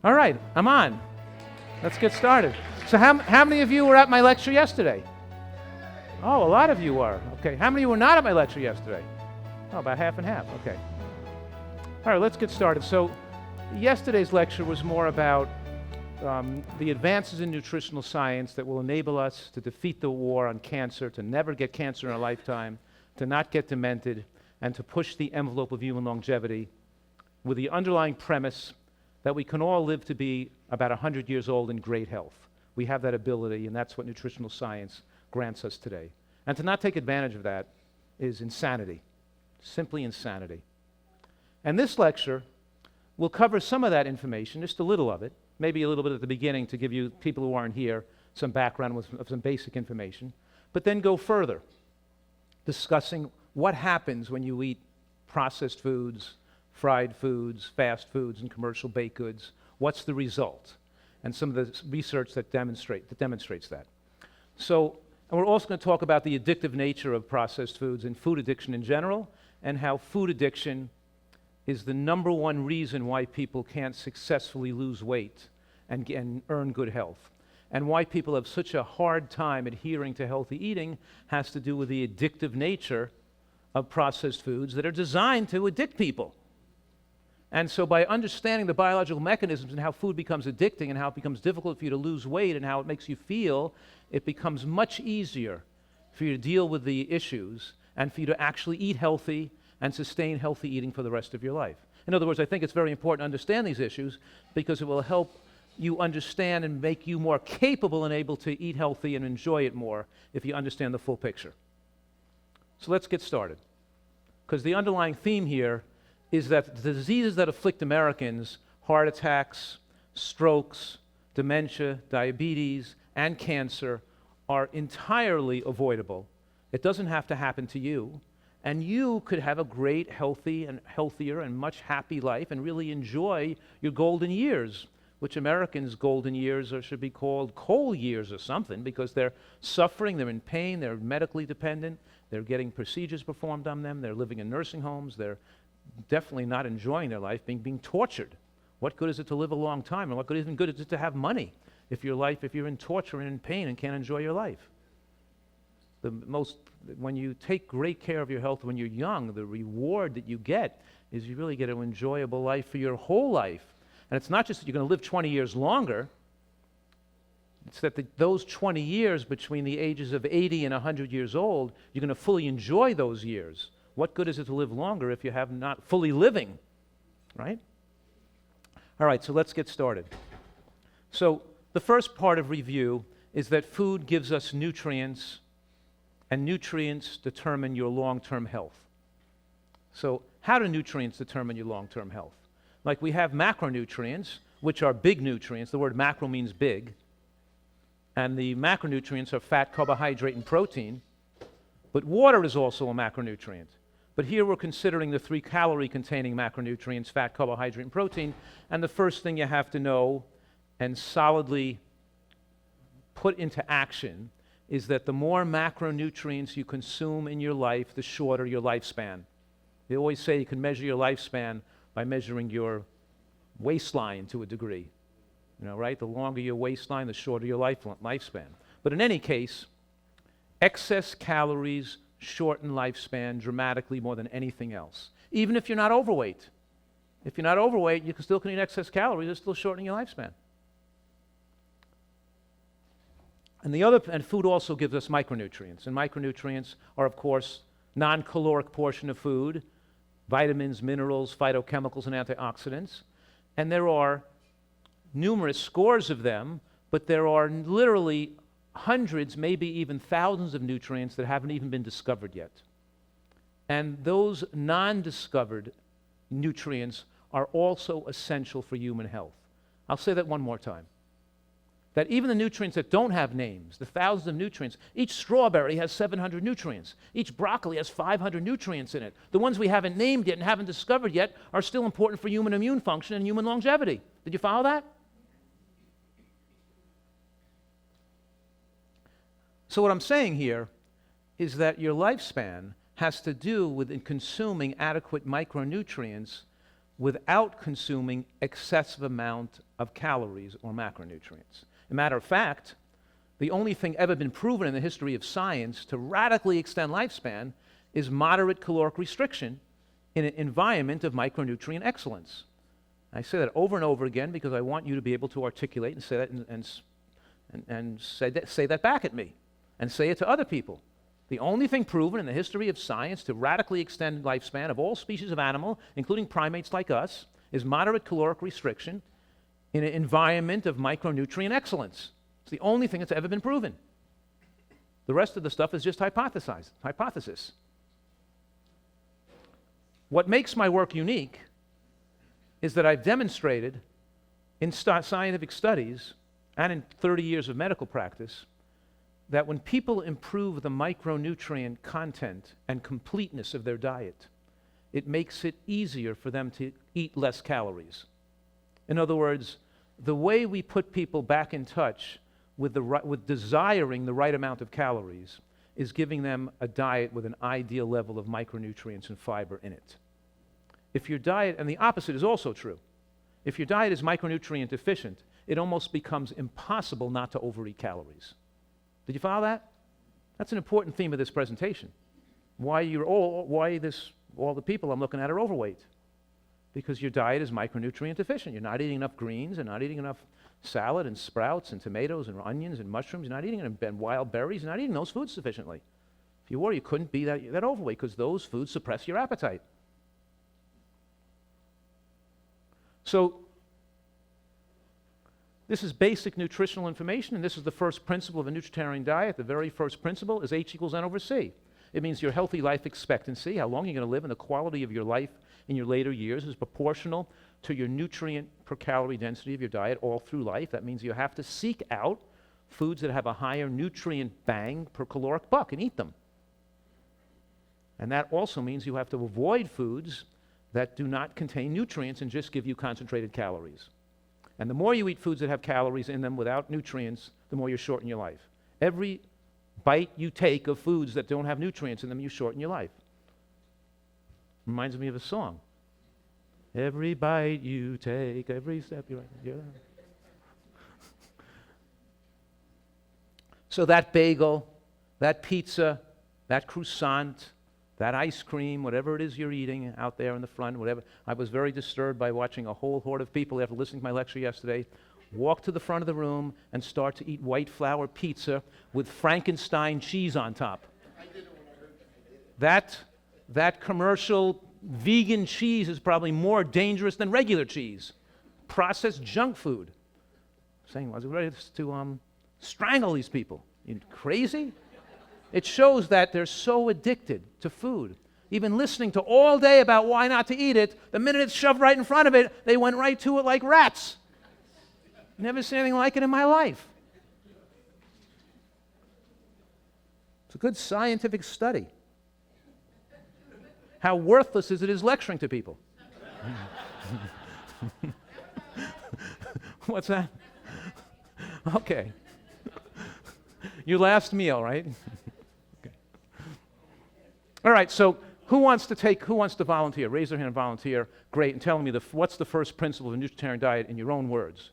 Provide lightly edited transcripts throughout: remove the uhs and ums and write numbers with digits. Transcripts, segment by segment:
All right, I'm on. Let's get started. So how many of you were at my lecture yesterday? Oh, a lot of you were. Okay. How many were not at my lecture yesterday? Oh, about half and half. Okay. All right, let's get started. So yesterday's lecture was more about the advances in nutritional science that will enable us to defeat the war on cancer, to never get cancer in our lifetime, to not get demented, and to push the envelope of human longevity with the underlying premise that we can all live to be about 100 years old in great health. We have that ability, and that's what nutritional science grants us today. And to not take advantage of that is insanity, simply insanity. And this lecture will cover some of that information, just a little of it, maybe a little bit at the beginning to give you people who aren't here some background with some basic information, but then go further, discussing what happens when you eat processed foods, fried foods, fast foods, and commercial baked goods. What's the result? And some of the research that demonstrates that. So, and we're also going to talk about the addictive nature of processed foods and food addiction in general, and how food addiction is the number one reason why people can't successfully lose weight and earn good health. And why people have such a hard time adhering to healthy eating has to do with the addictive nature of processed foods that are designed to addict people. And so by understanding the biological mechanisms and how food becomes addicting and how it becomes difficult for you to lose weight and how it makes you feel, it becomes much easier for you to deal with the issues and for you to actually eat healthy and sustain healthy eating for the rest of your life. In other words, I think it's very important to understand these issues because it will help you understand and make you more capable and able to eat healthy and enjoy it more if you understand the full picture. So let's get started. Because the underlying theme here is that the diseases that afflict Americans, heart attacks, strokes, dementia, diabetes, and cancer, are entirely avoidable. It doesn't have to happen to you. And you could have a great, healthy, and healthier, and much happy life and really enjoy your golden years, which Americans' golden years should be called coal years or something, because they're suffering, they're in pain, they're medically dependent, they're getting procedures performed on them, they're living in nursing homes, they're definitely not enjoying their life, being tortured. What good is it to live a long time? And what good is it to have money if you're in torture and in pain and can't enjoy your life? When you take great care of your health when you're young, the reward that you get is you really get an enjoyable life for your whole life. And it's not just that you're going to live 20 years longer, it's that those 20 years between the ages of 80 and 100 years old, you're going to fully enjoy those years. What good is it to live longer if you have not fully living, right? All right, so let's get started. So the first part of review is that food gives us nutrients, and nutrients determine your long-term health. So how do nutrients determine your long-term health? Like we have macronutrients, which are big nutrients. The word macro means big. And the macronutrients are fat, carbohydrate, and protein. But water is also a macronutrient. But here we're considering the 3 calorie-containing macronutrients, fat, carbohydrate, and protein. And the first thing you have to know and solidly put into action is that the more macronutrients you consume in your life, the shorter your lifespan. They always say you can measure your lifespan by measuring your waistline to a degree. You know, right? The longer your waistline, the shorter your lifespan. But in any case, excess calories shorten lifespan dramatically more than anything else. Even if you're not overweight. If you're not overweight, you still can eat excess calories, it's still shortening your lifespan. And food also gives us micronutrients. And micronutrients are, of course, non-caloric portion of food, vitamins, minerals, phytochemicals, and antioxidants. And there are numerous scores of them, but there are literally hundreds, maybe even thousands of nutrients that haven't even been discovered yet. And those non-discovered nutrients are also essential for human health. I'll say that one more time. That even the nutrients that don't have names, the thousands of nutrients, each strawberry has 700 nutrients. Each broccoli has 500 nutrients in it. The ones we haven't named yet and haven't discovered yet are still important for human immune function and human longevity. Did you follow that? So what I'm saying here is that your lifespan has to do with consuming adequate micronutrients without consuming excessive amount of calories or macronutrients. As a matter of fact, the only thing ever been proven in the history of science to radically extend lifespan is moderate caloric restriction in an environment of micronutrient excellence. I say that over and over again because I want you to be able to articulate and say that and say that back at me and say it to other people. The only thing proven in the history of science to radically extend lifespan of all species of animal, including primates like us, is moderate caloric restriction in an environment of micronutrient excellence. It's the only thing that's ever been proven. The rest of the stuff is just hypothesis. What makes my work unique is that I've demonstrated in scientific studies and in 30 years of medical practice that when people improve the micronutrient content and completeness of their diet, it makes it easier for them to eat less calories. In other words, the way we put people back in touch with desiring the right amount of calories is giving them a diet with an ideal level of micronutrients and fiber in it. If your diet, and the opposite is also true, if your diet is micronutrient deficient, it almost becomes impossible not to overeat calories. Did you follow that? That's an important theme of this presentation. Why all the people I'm looking at are overweight. Because your diet is micronutrient deficient. You're not eating enough greens, and not eating enough salad and sprouts and tomatoes and onions and mushrooms. You're not eating and wild berries. You're not eating those foods sufficiently. If you were, you couldn't be that overweight because those foods suppress your appetite. So this is basic nutritional information, and this is the first principle of a nutritarian diet. The very first principle is H equals N over C. It means your healthy life expectancy, how long you're going to live, and the quality of your life in your later years is proportional to your nutrient per calorie density of your diet all through life. That means you have to seek out foods that have a higher nutrient bang per caloric buck and eat them. And that also means you have to avoid foods that do not contain nutrients and just give you concentrated calories. And the more you eat foods that have calories in them without nutrients, the more you shorten your life. Every bite you take of foods that don't have nutrients in them, you shorten your life. Reminds me of a song. Every bite you take, every step you take. Yeah. So that bagel, that pizza, that croissant, that ice cream, whatever it is you're eating out there in the front, whatever. I was very disturbed by watching a whole horde of people after listening to my lecture yesterday walk to the front of the room and start to eat white flour pizza with Frankenstein cheese on top. That commercial vegan cheese is probably more dangerous than regular cheese. Processed junk food. Saying, I was ready to strangle these people. You crazy? It shows that they're so addicted to food. Even listening to all day about why not to eat it, the minute it's shoved right in front of it, they went right to it like rats. Never seen anything like it in my life. It's a good scientific study. How worthless is it lecturing to people? What's that? Okay. Your last meal, right? All right, so who wants to volunteer? Raise their hand and volunteer. Great, and tell me what's the first principle of a nutritarian diet in your own words.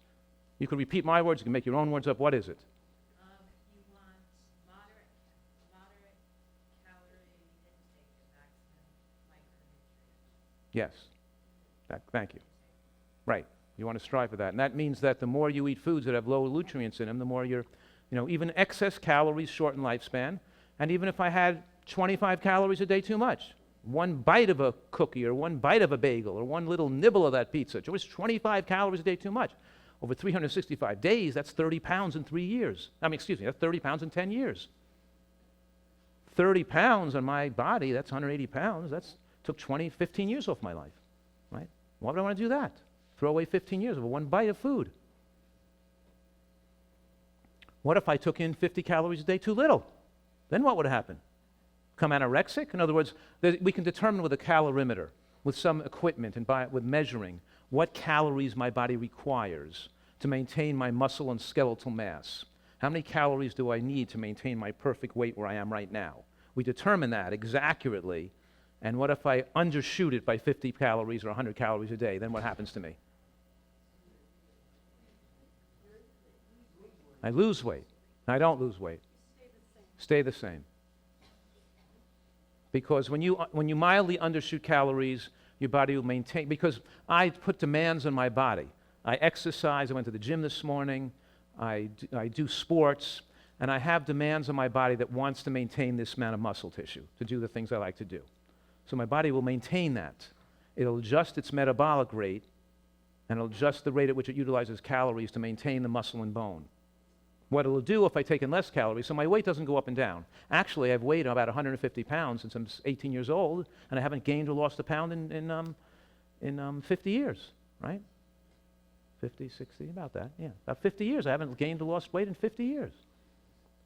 You can repeat my words, you can make your own words up. What is it? You want moderate calorie intake and maximum micronutrients. Yes. Thank you. Right. You want to strive for that. And that means that the more you eat foods that have low nutrients in them, the more even excess calories shorten lifespan. And even if I had 25 calories a day too much, one bite of a cookie or one bite of a bagel or one little nibble of that pizza, just 25 calories a day too much. Over 365 days, that's 30 pounds in 3 years. That's 30 pounds in 10 years. 30 pounds on my body, that's 180 pounds. Took 15 years off my life, right? Why would I want to do that? Throw away 15 years over one bite of food. What if I took in 50 calories a day too little? Then what would happen? Come anorexic? In other words, we can determine with a calorimeter, with some equipment and with measuring, what calories my body requires to maintain my muscle and skeletal mass. How many calories do I need to maintain my perfect weight where I am right now? We determine that accurately And what if I undershoot it by 50 calories or 100 calories a day? Then what happens to me? I lose weight. I don't lose weight. Stay the same. Because when you mildly undershoot calories, your body will maintain, because I put demands on my body. I exercise, I went to the gym this morning, I do sports, and I have demands on my body that wants to maintain this amount of muscle tissue to do the things I like to do. So my body will maintain that. It'll adjust its metabolic rate, and it'll adjust the rate at which it utilizes calories to maintain the muscle and bone. What it'll do if I take in less calories, so my weight doesn't go up and down. Actually, I've weighed about 150 pounds since I'm 18 years old, and I haven't gained or lost a pound in 50 years, right? 50, 60, about that, yeah. About 50 years. I haven't gained or lost weight in 50 years.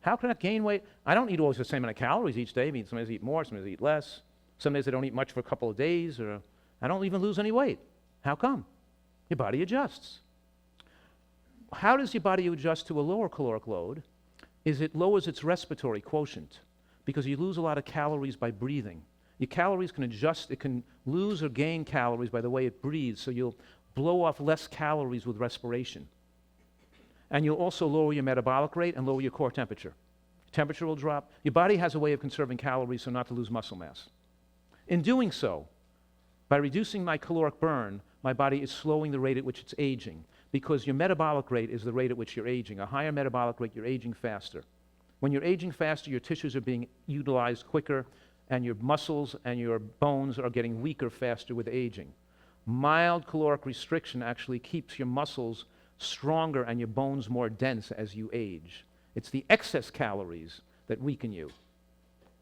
How can I gain weight? I don't eat always the same amount of calories each day. I mean, some days I eat more, some days I eat less. Some days I don't eat much for a couple of days, or I don't even lose any weight. How come? Your body adjusts. How does your body adjust to a lower caloric load? Is it lowers its respiratory quotient, because you lose a lot of calories by breathing. Your calories can adjust, it can lose or gain calories by the way it breathes, so you'll blow off less calories with respiration. And you'll also lower your metabolic rate and lower your core temperature. Temperature will drop. Your body has a way of conserving calories so not to lose muscle mass. In doing so, by reducing my caloric burn, my body is slowing the rate at which it's aging, because your metabolic rate is the rate at which you're aging. A higher metabolic rate, you're aging faster. When you're aging faster, your tissues are being utilized quicker, and your muscles and your bones are getting weaker faster with aging. Mild caloric restriction actually keeps your muscles stronger and your bones more dense as you age. It's the excess calories that weaken you.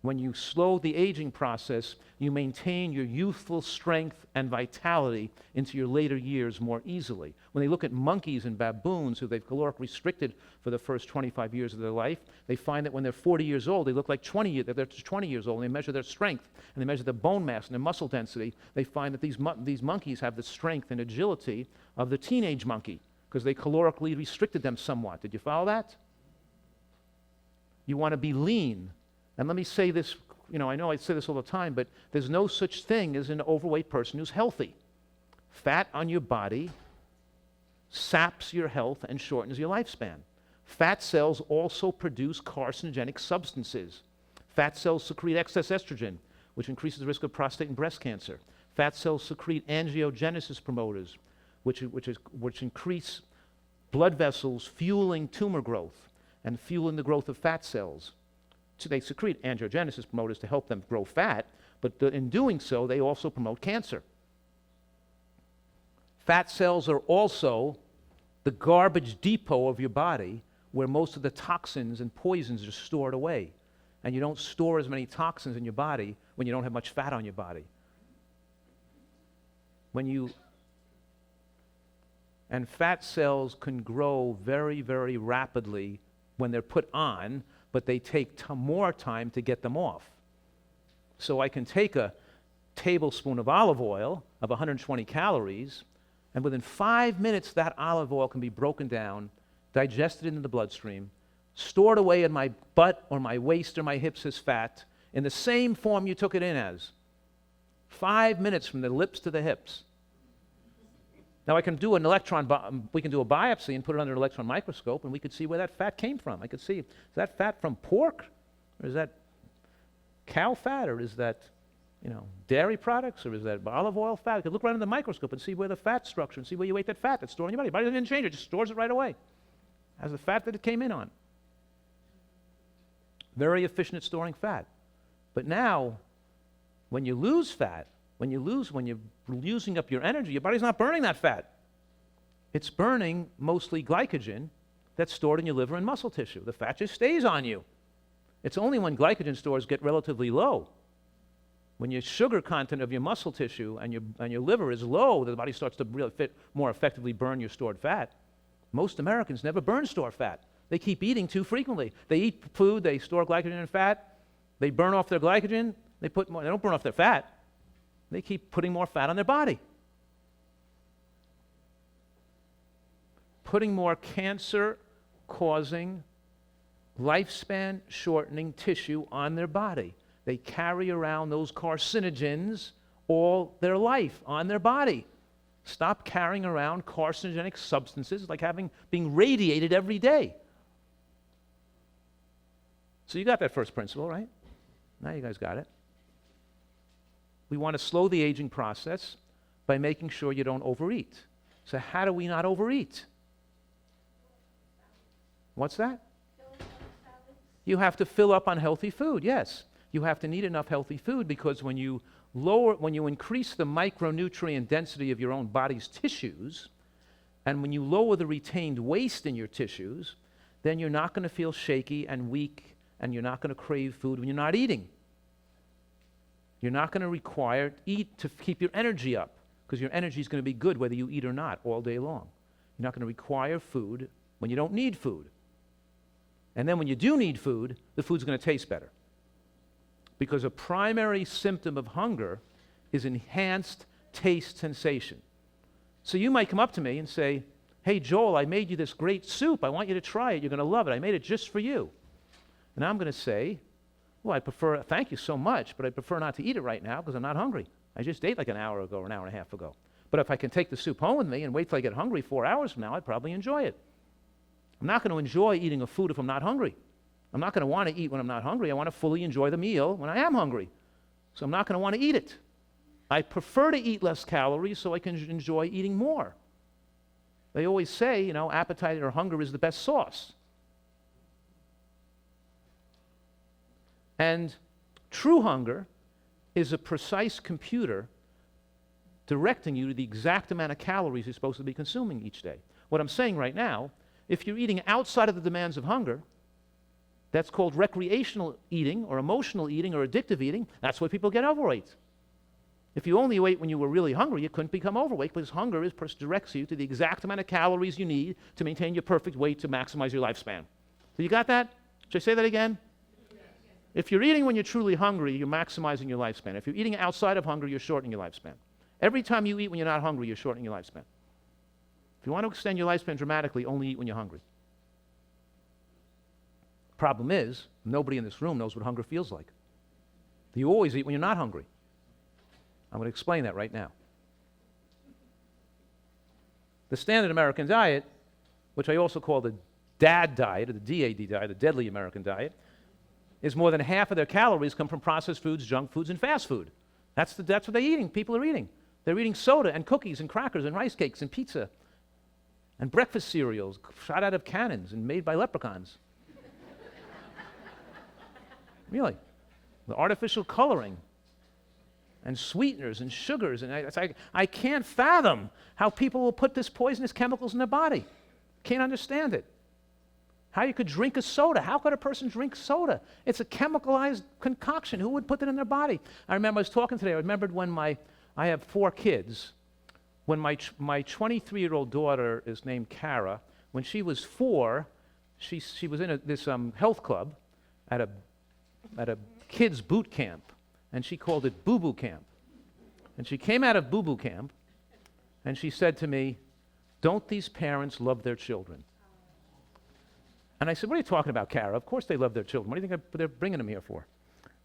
When you slow the aging process, you maintain your youthful strength and vitality into your later years more easily. When they look at monkeys and baboons who they've caloric restricted for the first 25 years of their life, they find that when they're 40 years old, they look like they're 20 years old, and they measure their strength, and they measure their bone mass and their muscle density. They find that these monkeys have the strength and agility of the teenage monkey, because they calorically restricted them somewhat. Did you follow that? You want to be lean. And let me say this, I know I say this all the time, but there's no such thing as an overweight person who's healthy. Fat on your body saps your health and shortens your lifespan. Fat cells also produce carcinogenic substances. Fat cells secrete excess estrogen, which increases the risk of prostate and breast cancer. Fat cells secrete angiogenesis promoters, which increase blood vessels, fueling tumor growth and fueling the growth of fat cells. So they secrete angiogenesis promoters to help them grow fat, but in doing so, they also promote cancer. Fat cells are also the garbage depot of your body, where most of the toxins and poisons are stored away. And you don't store as many toxins in your body when you don't have much fat on your body. And fat cells can grow very, very rapidly when they're put on, but they take more time to get them off. So I can take a tablespoon of olive oil of 120 calories, and within 5 minutes that olive oil can be broken down, digested into the bloodstream, stored away in my butt or my waist or my hips as fat, in the same form you took it in as. 5 minutes from the lips to the hips. Now I can do we can do a biopsy and put it under an electron microscope, and we could see where that fat came from. I could see, is that fat from pork? Or is that cow fat? Or is that, dairy products? Or is that olive oil fat? You could look right under the microscope and see where the fat structure, and see where you ate that fat that's stored in your body. Your body doesn't change it, just stores it right away as the fat that it came in on. Very efficient at storing fat. But now, when you lose fat, when you're using up your energy, your body's not burning that fat. It's burning mostly glycogen that's stored in your liver and muscle tissue. The fat just stays on you. It's only when glycogen stores get relatively low, when your sugar content of your muscle tissue and your liver is low, that the body starts to really more effectively burn your stored fat. Most Americans never burn stored fat. They keep eating too frequently. They eat food, they store glycogen and fat, they burn off their glycogen, they don't burn off their fat. They keep putting more fat on their body. Putting more cancer-causing, lifespan-shortening tissue on their body. They carry around those carcinogens all their life on their body. Stop carrying around carcinogenic substances like being radiated every day. So you got that first principle, right? Now you guys got it. We want to slow the aging process by making sure you don't overeat. So how do we not overeat? What's that? You have to fill up on healthy food, yes. You have to need enough healthy food because when you increase the micronutrient density of your own body's tissues, and when you lower the retained waste in your tissues, then you're not going to feel shaky and weak, and you're not going to crave food when you're not eating. You're not going to require eat to keep your energy up, because your energy is going to be good whether you eat or not all day long. You're not going to require food when you don't need food. And then when you do need food, the food's going to taste better. Because a primary symptom of hunger is enhanced taste sensation. So you might come up to me and say, "Hey, Joel, I made you this great soup. I want you to try it. You're going to love it. I made it just for you." And I'm going to say, "Well, thank you so much, but I prefer not to eat it right now because I'm not hungry. I just ate like an hour ago or an hour and a half ago. But if I can take the soup home with me and wait till I get hungry 4 hours from now, I'd probably enjoy it." I'm not going to enjoy eating a food if I'm not hungry. I'm not going to want to eat when I'm not hungry. I want to fully enjoy the meal when I am hungry. So I'm not going to want to eat it. I prefer to eat less calories so I can enjoy eating more. They always say, appetite or hunger is the best sauce. And true hunger is a precise computer directing you to the exact amount of calories you're supposed to be consuming each day. What I'm saying right now, if you're eating outside of the demands of hunger, that's called recreational eating or emotional eating or addictive eating. That's why people get overweight. If you only ate when you were really hungry, you couldn't become overweight because hunger directs you to the exact amount of calories you need to maintain your perfect weight to maximize your lifespan. So you got that? Should I say that again? If you're eating when you're truly hungry, you're maximizing your lifespan. If you're eating outside of hunger, you're shortening your lifespan. Every time you eat when you're not hungry, you're shortening your lifespan. If you want to extend your lifespan dramatically, only eat when you're hungry. Problem is, nobody in this room knows what hunger feels like. You always eat when you're not hungry. I'm going to explain that right now. The standard American diet, which I also call the DAD diet, or the DAD diet, the deadly American diet, is more than half of their calories come from processed foods, junk foods, and fast food. That's what they're eating. People are eating. They're eating soda and cookies and crackers and rice cakes and pizza and breakfast cereals shot out of cannons and made by leprechauns. Really. The artificial coloring and sweeteners and sugars. And I can't fathom how people will put this poisonous chemicals in their body. Can't understand it. How you could drink a soda. How could a person drink soda? It's a chemicalized concoction. Who would put it in their body? I remember I was talking today. I remembered when I have 4 kids. When my 23-year-old daughter is named Kara, when she was 4, she was in this health club at a kids boot camp, and she called it Boo Boo Camp. And she came out of Boo Boo Camp, and she said to me, "Don't these parents love their children?" And I said, "What are you talking about, Kara? Of course they love their children. What do you think they're bringing them here for?"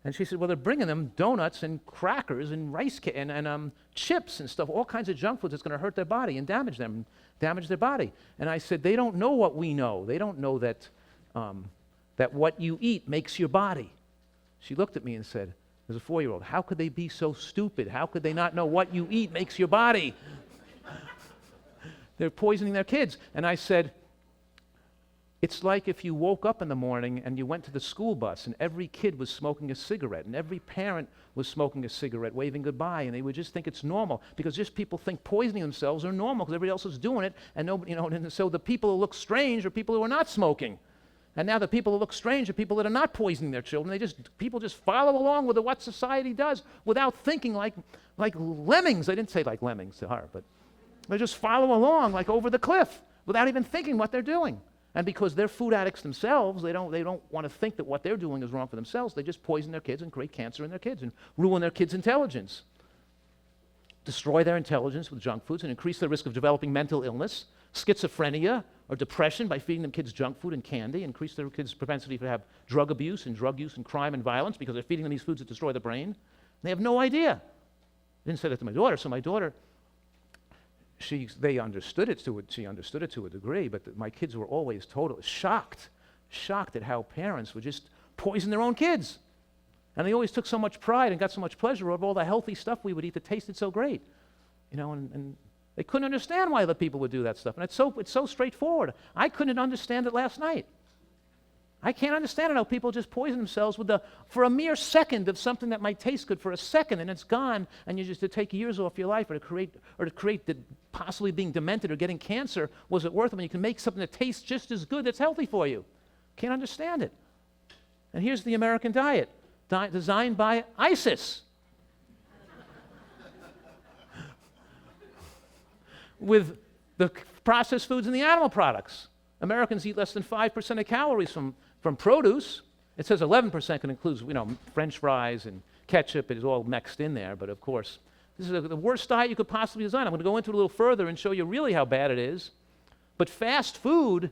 And she said, "Well, they're bringing them donuts and crackers and rice and chips and stuff, all kinds of junk foods that's going to hurt their body and damage their body." And I said, "They don't know what we know. They don't know that what you eat makes your body." She looked at me and said, as a 4-year-old, "How could they be so stupid? How could they not know what you eat makes your body?" They're poisoning their kids. And I said, it's like if you woke up in the morning and you went to the school bus and every kid was smoking a cigarette and every parent was smoking a cigarette, waving goodbye, and they would just think it's normal because just people think poisoning themselves are normal because everybody else is doing it, and nobody, and so the people who look strange are people who are not smoking. And now the people who look strange are people that are not poisoning their children. People just follow along with what society does without thinking like lemmings. I didn't say like lemmings to her, but they just follow along like over the cliff without even thinking what they're doing. And because they're food addicts themselves, they don't want to think that what they're doing is wrong for themselves. They just poison their kids and create cancer in their kids and ruin their kids' intelligence. Destroy their intelligence with junk foods and increase their risk of developing mental illness, schizophrenia, or depression by feeding them kids junk food and candy, increase their kids' propensity to have drug abuse and drug use and crime and violence because they're feeding them these foods that destroy the brain. They have no idea. I didn't say that to my daughter, so my daughter, they understood it she understood it to a degree, but my kids were always totally shocked at how parents would just poison their own kids. And they always took so much pride and got so much pleasure over all the healthy stuff we would eat that tasted so great. And they couldn't understand why other people would do that stuff. And it's so straightforward. I couldn't understand it last night. I can't understand how people just poison themselves for a mere second of something that might taste good for a second, and it's gone, and you just to take years off your life, or to create the possibly being demented or getting cancer. Was it worth it when you can make something that tastes just as good that's healthy for you? Can't understand it. And here's the American diet, designed by ISIS. With the processed foods and the animal products. Americans eat less than 5% of calories from produce. It says 11% can include, French fries and ketchup. It is all mixed in there, but of course, this is the worst diet you could possibly design. I'm going to go into it a little further and show you really how bad it is. But fast food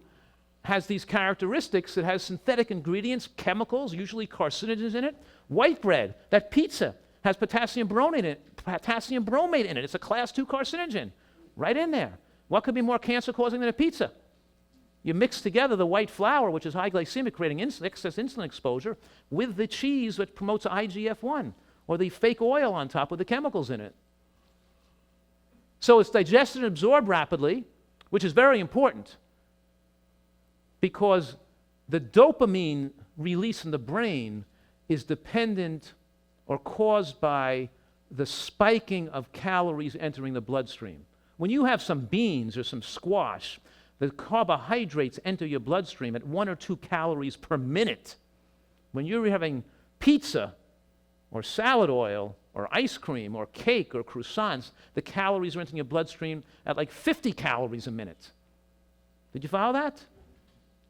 has these characteristics. It has synthetic ingredients, chemicals, usually carcinogens in it. White bread, that pizza, has potassium bromate in it. It's a class 2 carcinogen. Right in there. What could be more cancer-causing than a pizza? You mix together the white flour, which is high glycemic, creating excess insulin exposure, with the cheese, which promotes IGF-1, or the fake oil on top with the chemicals in it. So it's digested and absorbed rapidly, which is very important, because the dopamine release in the brain is dependent or caused by the spiking of calories entering the bloodstream. When you have some beans or some squash, the carbohydrates enter your bloodstream at 1 or 2 calories per minute. When you're having pizza or salad oil or ice cream or cake or croissants, the calories are entering your bloodstream at like 50 calories a minute. Did you follow that?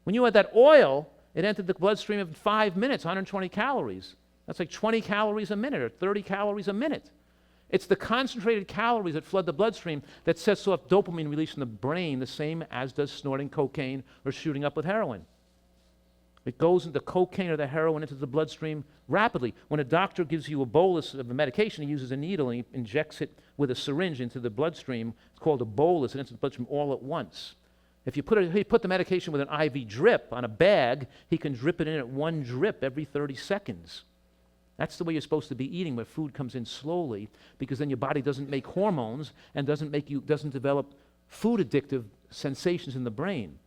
When you had that oil, it entered the bloodstream in 5 minutes, 120 calories. That's like 20 calories a minute or 30 calories a minute. It's the concentrated calories that flood the bloodstream that sets off dopamine release in the brain, the same as does snorting cocaine or shooting up with heroin. It goes into cocaine or the heroin into the bloodstream rapidly. When a doctor gives you a bolus of a medication, he uses a needle and he injects it with a syringe into the bloodstream. It's called a bolus, and it's in the bloodstream all at once. If you put the medication with an IV drip on a bag, he can drip it in at 1 drip every 30 seconds. That's the way you're supposed to be eating, where food comes in slowly, because then your body doesn't make hormones and doesn't develop food addictive sensations in the brain.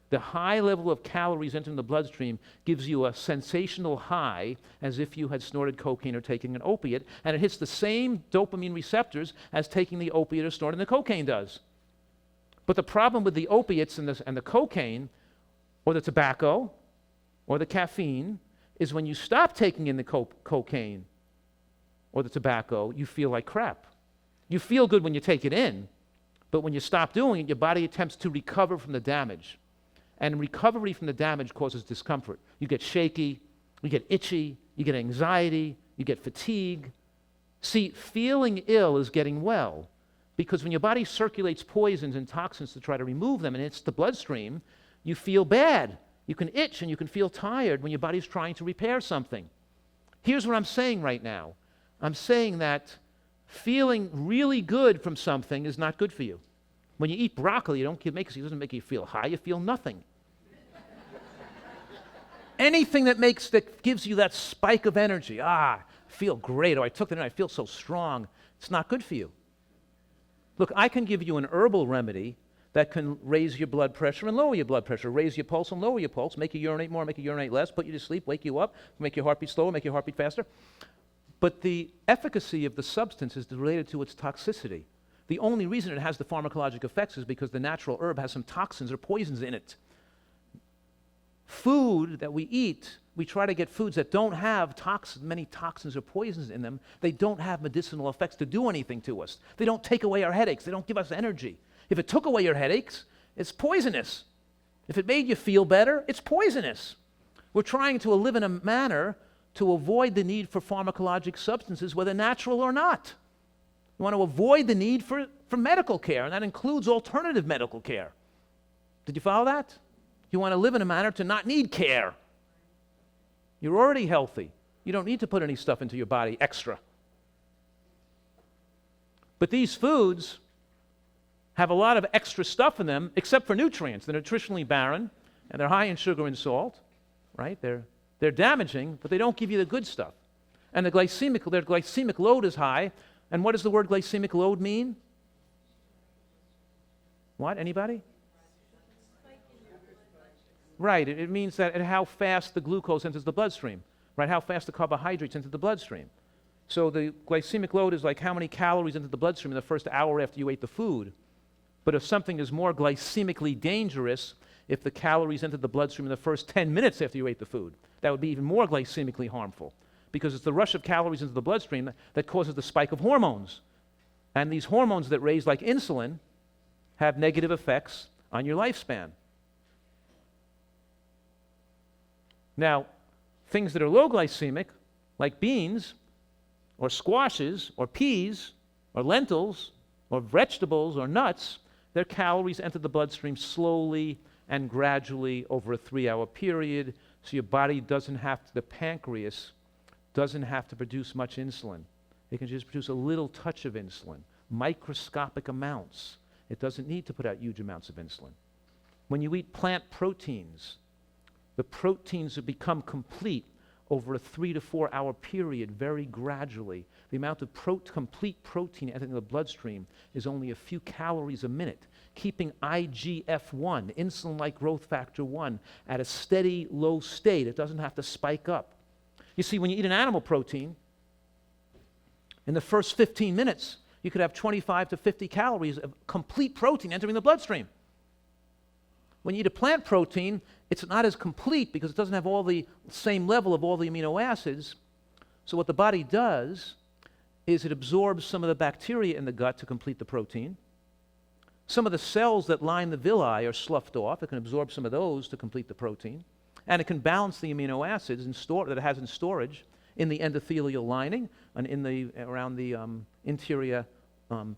The high level of calories entering the bloodstream gives you a sensational high as if you had snorted cocaine or taken an opiate, and it hits the same dopamine receptors as taking the opiate or snorting the cocaine does. But the problem with the opiates and the cocaine, or the tobacco, or the caffeine, is when you stop taking in the cocaine or the tobacco, you feel like crap. You feel good when you take it in, but when you stop doing it, your body attempts to recover from the damage. And recovery from the damage causes discomfort. You get shaky, you get itchy, you get anxiety, you get fatigue. See, feeling ill is getting well, because when your body circulates poisons and toxins to try to remove them and it's the bloodstream, you feel bad. You can itch and you can feel tired when your body's trying to repair something. Here's what I'm saying right now. I'm saying that feeling really good from something is not good for you. When you eat broccoli, it doesn't make you feel high, you feel nothing. Anything that gives you that spike of energy, I feel great, or I took it and I feel so strong, it's not good for you. Look, I can give you an herbal remedy that can raise your blood pressure and lower your blood pressure, raise your pulse and lower your pulse, make you urinate more, make you urinate less, put you to sleep, wake you up, make your heartbeat slower, make your heartbeat faster. But the efficacy of the substance is related to its toxicity. The only reason it has the pharmacologic effects is because the natural herb has some toxins or poisons in it. Food that we eat, we try to get foods that don't have many toxins or poisons in them. They don't have medicinal effects to do anything to us. They don't take away our headaches. They don't give us energy. If it took away your headaches, it's poisonous. If it made you feel better, it's poisonous. We're trying to live in a manner to avoid the need for pharmacologic substances, whether natural or not. We want to avoid the need for medical care, and that includes alternative medical care. Did you follow that? You want to live in a manner to not need care. You're already healthy. You don't need to put any stuff into your body extra. But these foods have a lot of extra stuff in them, except for nutrients. They're nutritionally barren, and they're high in sugar and salt, right? They're damaging, but they don't give you the good stuff. And their glycemic load is high. And what does the word glycemic load mean? What? Anybody? Right. It means that at how fast the glucose enters the bloodstream, right? How fast the carbohydrates enter the bloodstream. So the glycemic load is like how many calories enter the bloodstream in the first hour after you ate the food. But if something is more glycemically dangerous, if the calories enter the bloodstream in the first 10 minutes after you ate the food, that would be even more glycemically harmful, because it's the rush of calories into the bloodstream that causes the spike of hormones. And these hormones that raise, like insulin, have negative effects on your lifespan. Now, things that are low glycemic, like beans, or squashes, or peas, or lentils, or vegetables, or nuts, their calories enter the bloodstream slowly and gradually over a 3-hour period, so your body doesn't have to, the pancreas doesn't have to produce much insulin. It can just produce a little touch of insulin, microscopic amounts. It doesn't need to put out huge amounts of insulin. When you eat plant proteins, the proteins have become complete over a 3 to 4 hour period very gradually. The amount of complete protein entering the bloodstream is only a few calories a minute, keeping IGF-1, insulin-like growth factor 1, at a steady low state. It doesn't have to spike up. You see, when you eat an animal protein, in the first 15 minutes, you could have 25 to 50 calories of complete protein entering the bloodstream. When you eat a plant protein, it's not as complete because it doesn't have all the same level of all the amino acids. So what the body does is it absorbs some of the bacteria in the gut to complete the protein. Some of the cells that line the villi are sloughed off. It can absorb some of those to complete the protein. And it can balance the amino acids that it has in storage in the endothelial lining and around the interior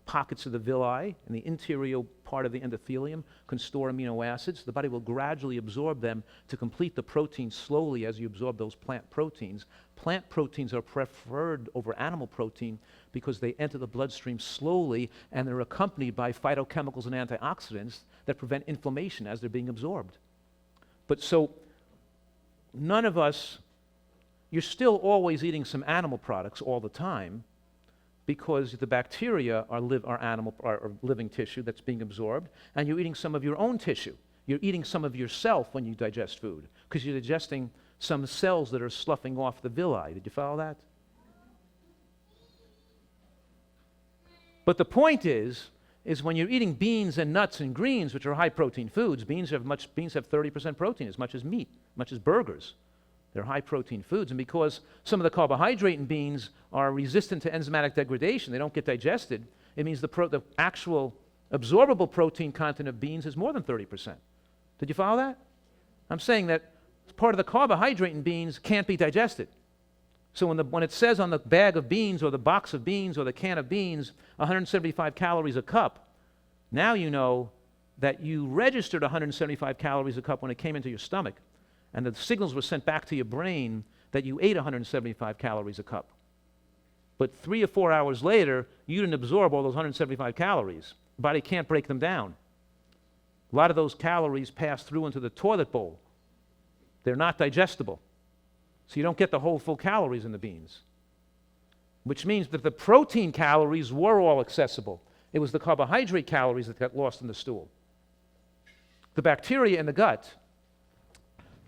pockets of the villi, and the interior part of the endothelium can store amino acids. The body will gradually absorb them to complete the protein slowly as you absorb those plant proteins. Plant proteins are preferred over animal protein because they enter the bloodstream slowly and they're accompanied by phytochemicals and antioxidants that prevent inflammation as they're being absorbed. But so none of us, you're still always eating some animal products all the time, because the bacteria are living tissue that's being absorbed, and you're eating some of your own tissue. You're eating some of yourself when you digest food, because you're digesting some cells that are sloughing off the villi. Did you follow that? But the point is when you're eating beans and nuts and greens, which are high-protein foods, beans have 30% protein, as much as meat, much as burgers. They're high-protein foods, and because some of the carbohydrate in beans are resistant to enzymatic degradation, they don't get digested, it means the actual absorbable protein content of beans is more than 30%. Did you follow that? I'm saying that part of the carbohydrate in beans can't be digested. So when it says on the bag of beans or the box of beans or the can of beans, 175 calories a cup, now you know that you registered 175 calories a cup when it came into your stomach, and the signals were sent back to your brain that you ate 175 calories a cup. But 3 or 4 hours later, you didn't absorb all those 175 calories. The body can't break them down. A lot of those calories pass through into the toilet bowl. They're not digestible. So you don't get the whole full calories in the beans, which means that the protein calories were all accessible. It was the carbohydrate calories that got lost in the stool. The bacteria in the gut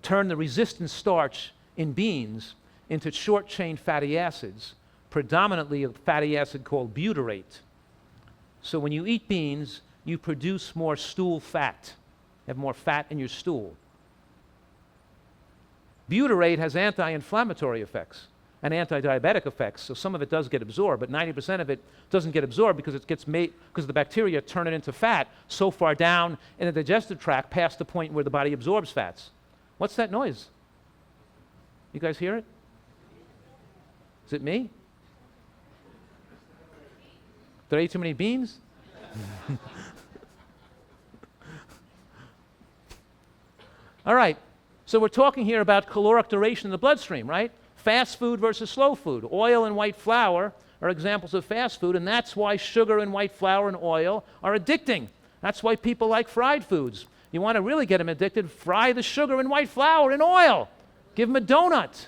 turn the resistant starch in beans into short-chain fatty acids, predominantly a fatty acid called butyrate. So when you eat beans, you produce more stool fat. You have more fat in your stool. Butyrate has anti-inflammatory effects and anti-diabetic effects, so some of it does get absorbed, but 90% of it doesn't get absorbed because it gets made, because the bacteria turn it into fat so far down in the digestive tract past the point where the body absorbs fats. What's that noise? You guys hear it? Is it me? Did I eat too many beans? All right, so we're talking here about caloric duration in the bloodstream, right? Fast food versus slow food. Oil and white flour are examples of fast food, and that's why sugar and white flour and oil are addicting. That's why people like fried foods. You want to really get them addicted, fry the sugar and white flour in oil. Give them a donut.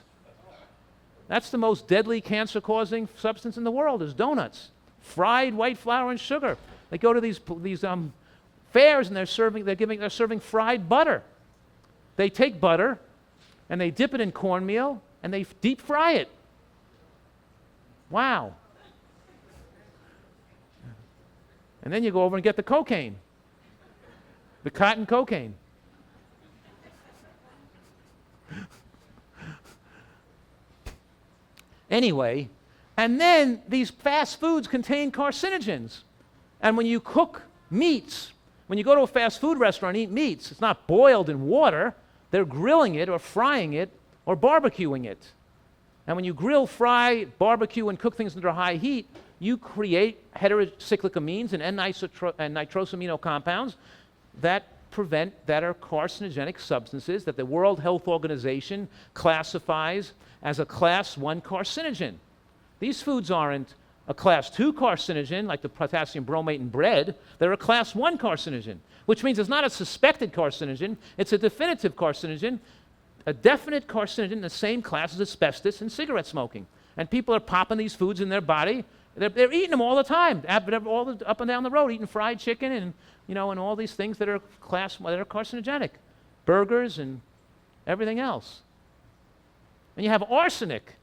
That's the most deadly cancer-causing substance in the world is donuts. Fried white flour and sugar. They go to these fairs and they're serving fried butter. They take butter and they dip it in cornmeal and they deep fry it. Wow. And then you go over and get the cocaine. The cotton cocaine. Anyway, and then these fast foods contain carcinogens. And when you cook meats, when you go to a fast food restaurant and eat meats, it's not boiled in water. They're grilling it or frying it or barbecuing it. And when you grill, fry, barbecue, and cook things under high heat, you create heterocyclic amines and nitrosamino compounds that are carcinogenic substances that the World Health Organization classifies as a class 1 carcinogen. These foods aren't a class 2 carcinogen like the potassium bromate in bread. They're a class 1 carcinogen, which means it's not a suspected carcinogen, it's a definitive carcinogen, a definite carcinogen in the same class as asbestos and cigarette smoking. And people are popping these foods in their body. They're eating them all the time, up and down the road, eating fried chicken and and all these things that are carcinogenic, burgers and everything else. And you have arsenic,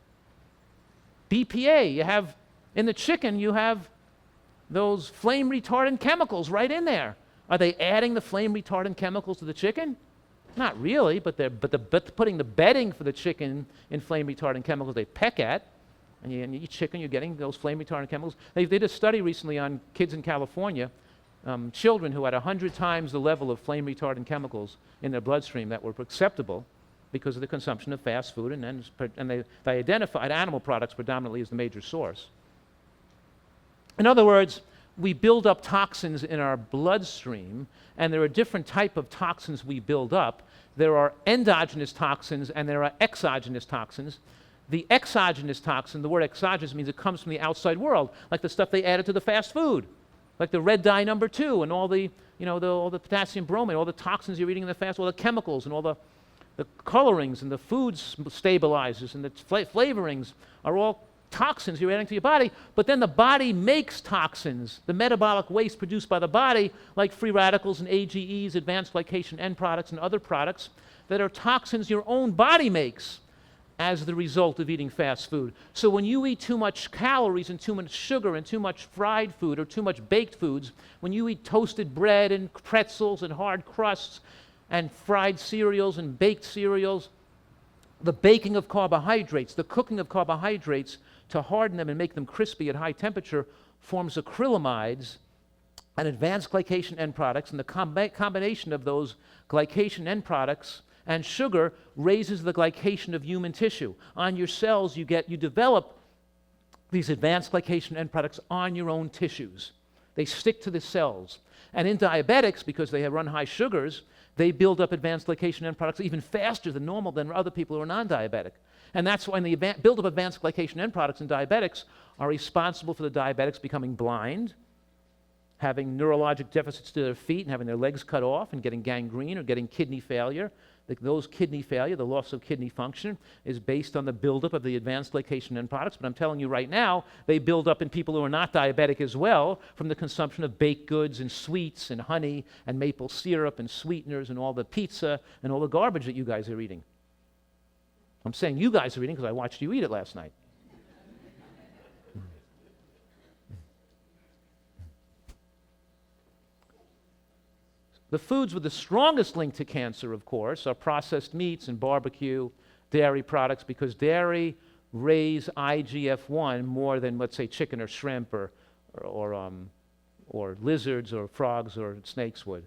BPA. You have in the chicken, you have those flame retardant chemicals right in there. Are they adding the flame retardant chemicals to the chicken? Not really, but putting the bedding for the chicken in flame retardant chemicals they peck at. And you eat chicken, you're getting those flame retardant chemicals. They did a study recently on kids in California, children who had 100 times the level of flame retardant chemicals in their bloodstream that were acceptable because of the consumption of fast food, and they identified animal products predominantly as the major source. In other words, we build up toxins in our bloodstream, and there are different types of toxins we build up. There are endogenous toxins and there are exogenous toxins. The exogenous toxin, the word exogenous means it comes from the outside world, like the stuff they added to the fast food, like the red dye number 2 and all the potassium bromate, all the toxins you're eating in the fast, all the chemicals and all the colorings and the food stabilizers and the flavorings are all toxins you're adding to your body. But then the body makes toxins, the metabolic waste produced by the body, like free radicals and AGEs, advanced glycation end products, and other products that are toxins your own body makes as the result of eating fast food. So when you eat too much calories and too much sugar and too much fried food or too much baked foods, when you eat toasted bread and pretzels and hard crusts and fried cereals and baked cereals, the baking of carbohydrates, the cooking of carbohydrates to harden them and make them crispy at high temperature forms acrylamides and advanced glycation end products, and the combination of those glycation end products and sugar raises the glycation of human tissue. On your cells, you develop these advanced glycation end products on your own tissues. They stick to the cells. And in diabetics, because they have run high sugars, they build up advanced glycation end products even faster than normal than other people who are non-diabetic. And that's when the buildup of advanced glycation end products in diabetics are responsible for the diabetics becoming blind, having neurologic deficits to their feet and having their legs cut off and getting gangrene or getting kidney failure. Those kidney failure, the loss of kidney function, is based on the buildup of the advanced glycation end products. But I'm telling you right now, they build up in people who are not diabetic as well from the consumption of baked goods and sweets and honey and maple syrup and sweeteners and all the pizza and all the garbage that you guys are eating. I'm saying you guys are eating because I watched you eat it last night. The foods with the strongest link to cancer, of course, are processed meats and barbecue, dairy products, because dairy raise IGF-1 more than, let's say, chicken or shrimp or lizards or frogs or snakes would.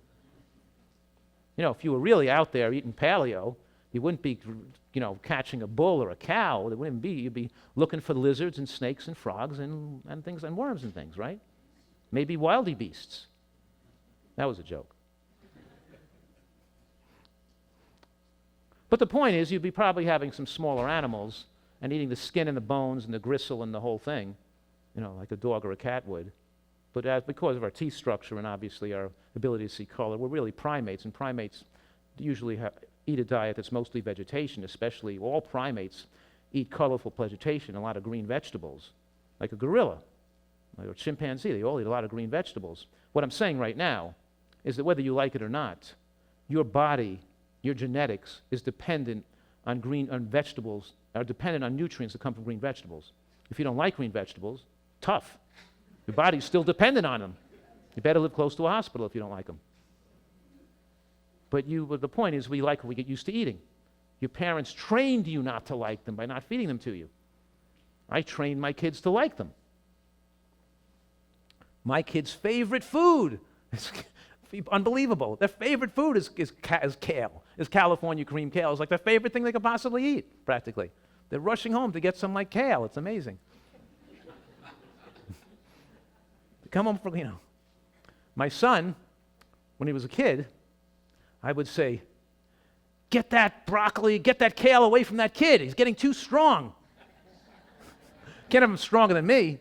If you were really out there eating paleo, you wouldn't be, catching a bull or a cow. It wouldn't be. You'd be looking for lizards and snakes and frogs and things and worms and things, right? Maybe wildebeests. That was a joke. But the point is, you'd be probably having some smaller animals and eating the skin and the bones and the gristle and the whole thing, like a dog or a cat would. But because of our teeth structure and obviously our ability to see color, we're really primates, and primates usually eat a diet that's mostly vegetation, especially all primates eat colorful vegetation, a lot of green vegetables, like a gorilla or a chimpanzee. They all eat a lot of green vegetables. What I'm saying right now is that whether you like it or not, your body, your genetics is dependent on vegetables, are dependent on nutrients that come from green vegetables. If you don't like green vegetables, tough. Your body's still dependent on them. You better live close to a hospital if you don't like them. But the point is, we like what we get used to eating. Your parents trained you not to like them by not feeding them to you. I trained my kids to like them. My kids' favorite food is unbelievable. Their favorite food is kale, is California cream kale. It's like their favorite thing they could possibly eat, practically. They're rushing home to get some like kale. It's amazing. Come home for, My son, when he was a kid, I would say, get that broccoli, get that kale away from that kid. He's getting too strong. Can't have him stronger than me.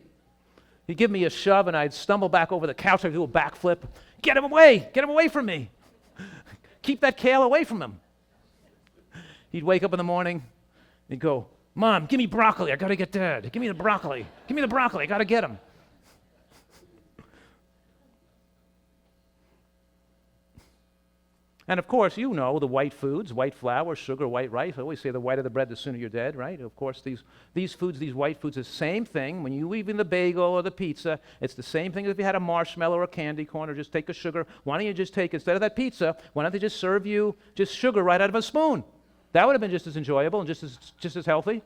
He'd give me a shove, and I'd stumble back over the couch. I'd do a backflip. Get him away from me. Keep that kale away from him. He'd wake up in the morning. He'd go, Mom, give me broccoli. I got to get Dad. Give me the broccoli. I got to get him. And of course, the white foods, white flour, sugar, white rice. I always say the whiter the bread, the sooner you're dead, right? Of course, these foods, these white foods, the same thing. When you eat in the bagel or the pizza, it's the same thing as if you had a marshmallow or a candy corn or just take a sugar. Why don't you just take, instead of that pizza, why don't they just serve you just sugar right out of a spoon? That would have been just as enjoyable and just as healthy.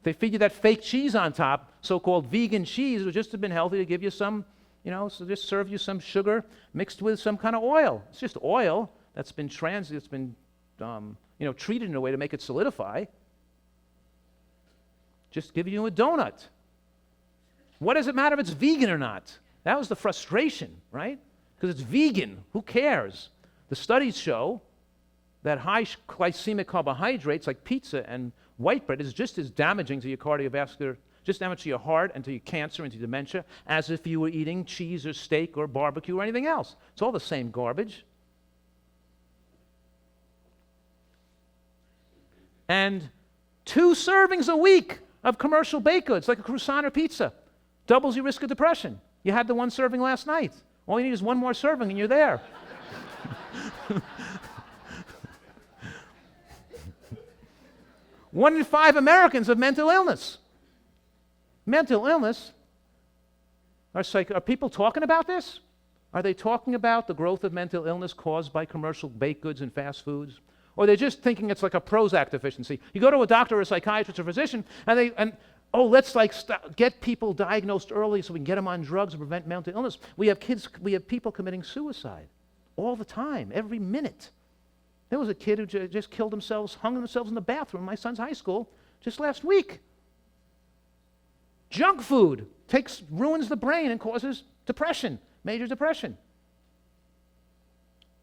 They feed you that fake cheese on top, so-called vegan cheese, it would just have been healthy to give you some, so just serve you some sugar mixed with some kind of oil. It's just oil that's been treated in a way to make it solidify. Just give you a donut. What does it matter if it's vegan or not? That was the frustration, right? Because it's vegan. Who cares? The studies show that high glycemic carbohydrates like pizza and white bread is just as damaging to your cardiovascular, just damage to your heart and to your cancer and to dementia as if you were eating cheese or steak or barbecue or anything else. It's all the same garbage. And 2 servings a week of commercial baked goods, like a croissant or pizza, doubles your risk of depression. You had the 1 serving last night. All you need is 1 more serving and you're there. 1 in 5 Americans have mental illness. Mental illness? Are people talking about this? Are they talking about the growth of mental illness caused by commercial baked goods and fast foods? Or they're just thinking it's like a Prozac deficiency? You go to a doctor or a psychiatrist or physician, let's get people diagnosed early so we can get them on drugs and prevent mental illness. We have people committing suicide all the time, every minute. There was a kid who just hung themselves in the bathroom in my son's high school just last week. Junk food ruins the brain and causes depression, major depression.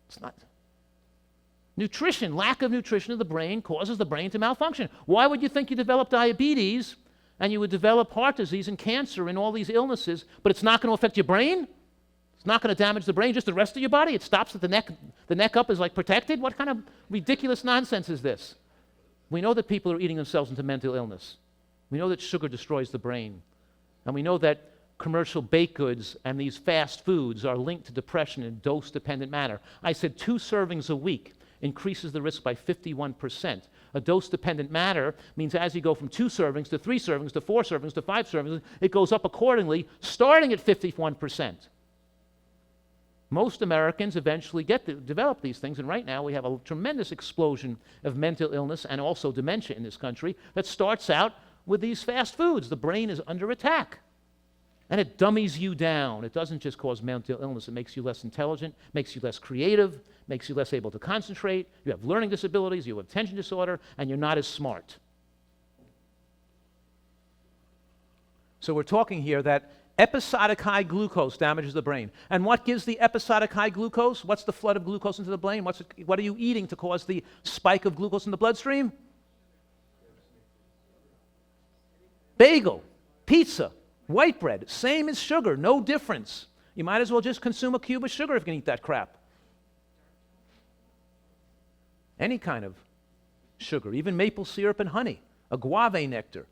It's not. Lack of nutrition of the brain causes the brain to malfunction. Why would you think you develop diabetes and you would develop heart disease and cancer and all these illnesses, but it's not going to affect your brain? It's not going to damage the brain, just the rest of your body? It stops at the neck. The neck up is like protected? What kind of ridiculous nonsense is this? We know that people are eating themselves into mental illness. We know that sugar destroys the brain. And we know that commercial baked goods and these fast foods are linked to depression in a dose-dependent manner. I said 2 servings a week increases the risk by 51%. A dose-dependent manner means as you go from 2 servings to 3 servings to 4 servings to 5 servings, it goes up accordingly, starting at 51%. Most Americans eventually develop these things, and right now we have a tremendous explosion of mental illness and also dementia in this country that starts out with these fast foods. The brain is under attack, and it dummies you down. It doesn't just cause mental illness. It makes you less intelligent, makes you less creative, makes you less able to concentrate. You have learning disabilities, you have attention disorder, and you're not as smart. So we're talking here that Episodic high glucose damages the brain. And what gives the episodic high glucose? What's the flood of glucose into the brain? What are you eating to cause the spike of glucose in the bloodstream? Bagel, pizza, white bread, same as sugar, no difference. You might as well just consume a cube of sugar if you can eat that crap. Any kind of sugar, even maple syrup and honey, agave nectar.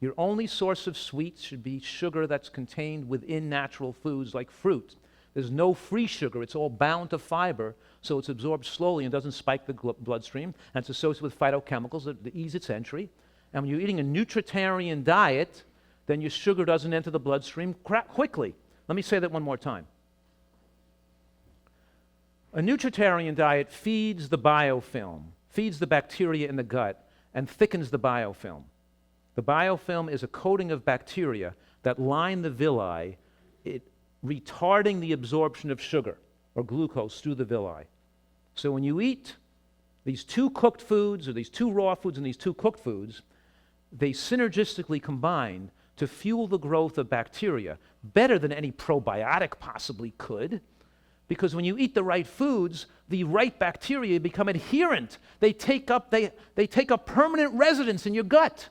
Your only source of sweets should be sugar that's contained within natural foods like fruit. There's no free sugar. It's all bound to fiber, so it's absorbed slowly and doesn't spike the bloodstream, and it's associated with phytochemicals that ease its entry. And when you're eating a nutritarian diet, then your sugar doesn't enter the bloodstream quickly. Let me say that one more time. A nutritarian diet feeds the biofilm, feeds the bacteria in the gut, and thickens the biofilm. The biofilm is a coating of bacteria that line the villi, retarding the absorption of sugar or glucose through the villi. So when you eat these two cooked foods, or these two raw foods and these two cooked foods, they synergistically combine to fuel the growth of bacteria better than any probiotic possibly could. Because when you eat the right foods, the right bacteria become adherent. They take up permanent residence in your gut.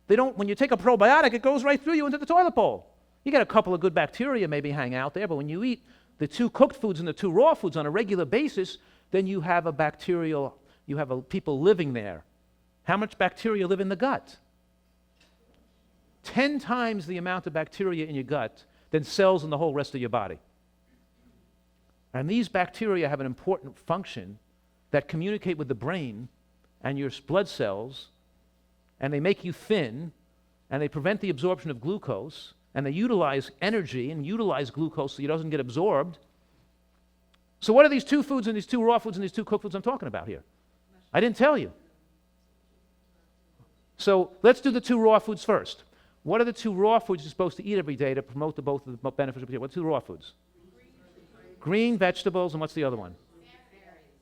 When you take a probiotic, it goes right through you into the toilet bowl. You get a couple of good bacteria maybe hang out there, but when you eat the two cooked foods and the two raw foods on a regular basis, then you have people living there. How much bacteria live in the gut? 10 times the amount of bacteria in your gut than cells in the whole rest of your body. And these bacteria have an important function that communicate with the brain and your blood cells, and they make you thin, and they prevent the absorption of glucose, and they utilize energy and utilize glucose so it doesn't get absorbed. So what are these two foods and these two raw foods and these two cooked foods I'm talking about here? I didn't tell you. So let's do the two raw foods first. What are the two raw foods you're supposed to eat every day to promote both of the benefits of the What are two raw foods? Green vegetables, and what's the other one?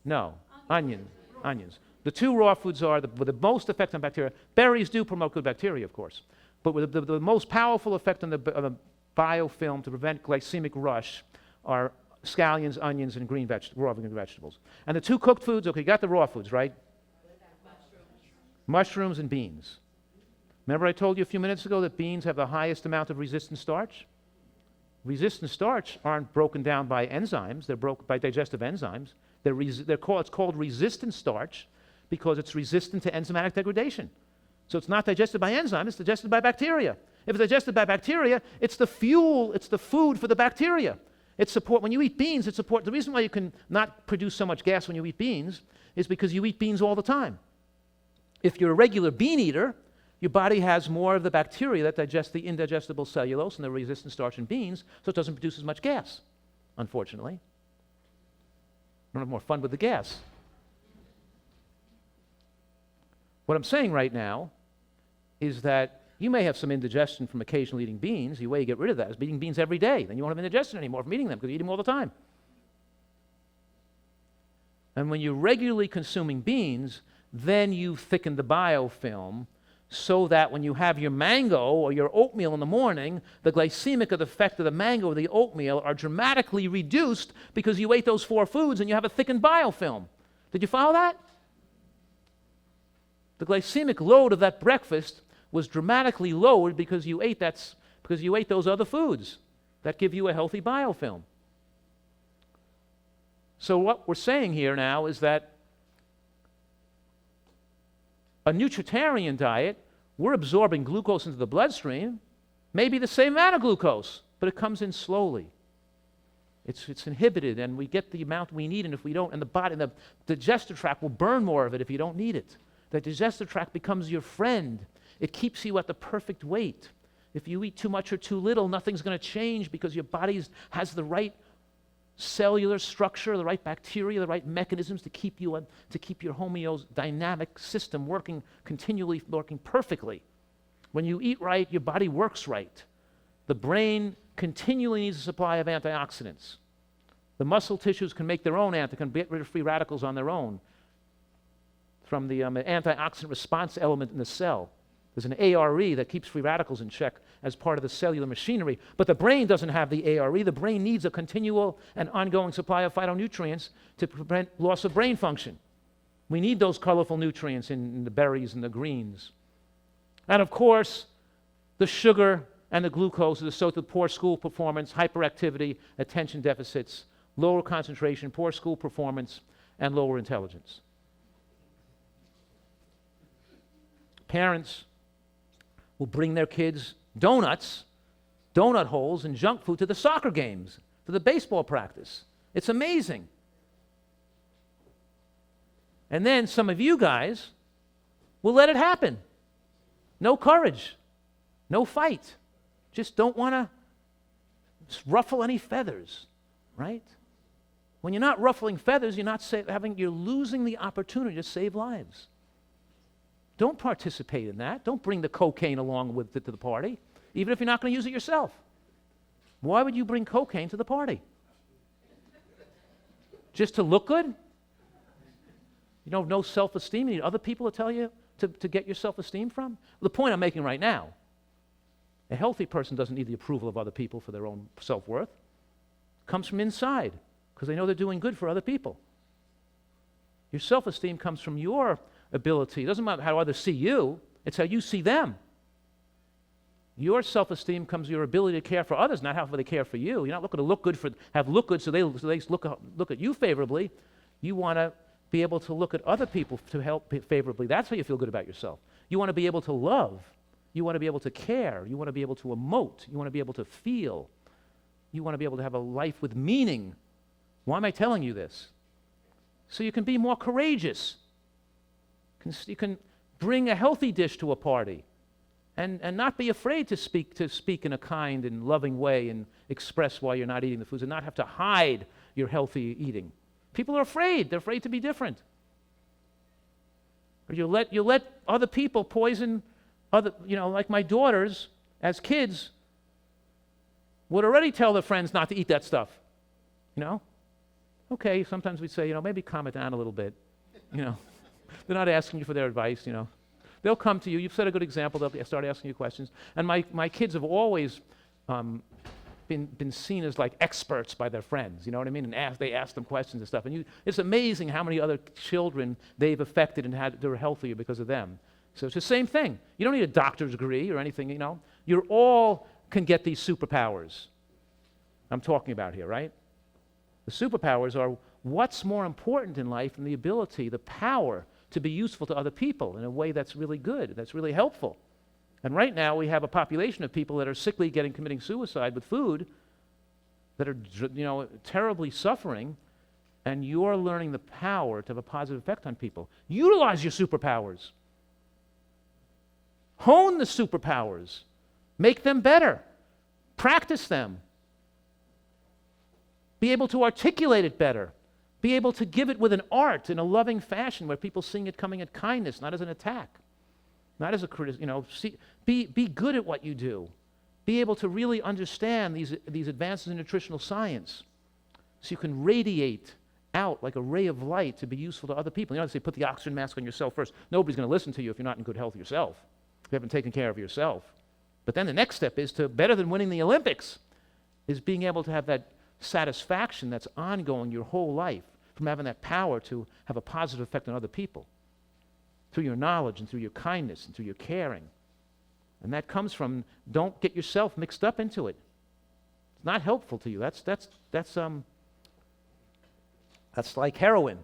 No, onions. The two raw foods are with the most effect on bacteria. Berries do promote good bacteria, of course, but with the most powerful effect on the biofilm to prevent glycemic rush are scallions, onions, and raw green vegetables. And the two cooked foods, okay, you got the raw foods, right? Mushrooms and beans. Remember I told you a few minutes ago that beans have the highest amount of resistant starch? Resistant starch aren't broken down by enzymes. They're broken by digestive enzymes. It's called resistant starch because it's resistant to enzymatic degradation. So it's not digested by enzymes, it's digested by bacteria. If it's digested by bacteria, it's the fuel, it's the food for the bacteria. When you eat beans, the reason why you can not produce so much gas when you eat beans is because you eat beans all the time. If you're a regular bean eater, your body has more of the bacteria that digest the indigestible cellulose and the resistant starch in beans, so it doesn't produce as much gas, unfortunately. You don't have more fun with the gas. What I'm saying right now is that you may have some indigestion from occasionally eating beans. The way you get rid of that is eating beans every day. Then you won't have indigestion anymore from eating them because you eat them all the time. And when you're regularly consuming beans, then you thicken the biofilm so that when you have your mango or your oatmeal in the morning, the glycemic effect of the mango or the oatmeal are dramatically reduced because you ate those four foods and you have a thickened biofilm. Did you follow that? The glycemic load of that breakfast was dramatically lowered because you ate those other foods that give you a healthy biofilm. So what we're saying here now is that a nutritarian diet, we're absorbing glucose into the bloodstream, maybe the same amount of glucose, but it comes in slowly. It's inhibited, and we get the amount we need, and if we don't, and the digestive tract will burn more of it if you don't need it. The digestive tract becomes your friend. It keeps you at the perfect weight. If you eat too much or too little, nothing's going to change because your body has the right cellular structure, the right bacteria, the right mechanisms to keep your homeodynamic system continually working perfectly. When you eat right, your body works right. The brain continually needs a supply of antioxidants. The muscle tissues can make their own can get rid of free radicals on their own from the antioxidant response element in the cell. There's an ARE that keeps free radicals in check as part of the cellular machinery. But the brain doesn't have the ARE. The brain needs a continual and ongoing supply of phytonutrients to prevent loss of brain function. We need those colorful nutrients in the berries and the greens. And of course, the sugar and the glucose is associated with poor school performance, hyperactivity, attention deficits, lower concentration, poor school performance, and lower intelligence. Parents will bring their kids donuts, donut holes, and junk food to the soccer games, to the baseball practice. It's amazing. And then some of you guys will let it happen. No courage, no fight. Just don't want to ruffle any feathers, right? When you're not ruffling feathers, you're losing the opportunity to save lives. Don't participate in that. Don't bring the cocaine along with it to the party, even if you're not going to use it yourself. Why would you bring cocaine to the party? Just to look good? You don't have no self-esteem. You need other people to tell you to get your self-esteem from? The point I'm making right now, a healthy person doesn't need the approval of other people for their own self-worth. It comes from inside, because they know they're doing good for other people. Your self-esteem comes from your ability. It doesn't matter how others see you, it's how you see them. Your self-esteem comes from your ability to care for others, not how they care for you. You're not looking to look good so they look at you favorably. You want to be able to look at other people to help favorably. That's how you feel good about yourself. You want to be able to love. You want to be able to care. You want to be able to emote. You want to be able to feel. You want to be able to have a life with meaning. Why am I telling you this? So you can be more courageous. You can bring a healthy dish to a party and not be afraid to speak in a kind and loving way and express why you're not eating the foods and not have to hide your healthy eating. People are afraid. They're afraid to be different. Or you let other people poison other, like my daughters as kids would already tell their friends not to eat that stuff. Okay, sometimes we'd say, maybe calm it down a little bit. They're not asking you for their advice, They'll come to you. You've set a good example. They'll start asking you questions. And my kids have always been seen as like experts by their friends, you know what I mean? And they ask them questions and stuff. And it's amazing how many other children they've affected and they're healthier because of them. So it's the same thing. You don't need a doctor's degree or anything, You all can get these superpowers I'm talking about here, right? The superpowers are what's more important in life than the ability, the power to be useful to other people in a way that's really good, that's really helpful. And right now we have a population of people that are sickly committing suicide with food, that are terribly suffering, and you're learning the power to have a positive effect on people. Utilize your superpowers. Hone the superpowers. Make them better. Practice them. Be able to articulate it better. Be able to give it with an art in a loving fashion where people seeing it coming at kindness, not as an attack. Not as a criticism, be good at what you do. Be able to really understand these advances in nutritional science so you can radiate out like a ray of light to be useful to other people. They say put the oxygen mask on yourself first. Nobody's going to listen to you if you're not in good health yourself, if you haven't taken care of yourself. But then the next step is to, better than winning the Olympics, is being able to have that satisfaction that's ongoing your whole life from having that power to have a positive effect on other people. Through your knowledge and through your kindness and through your caring. And that comes from, don't get yourself mixed up into it. It's not helpful to you. That's like heroin.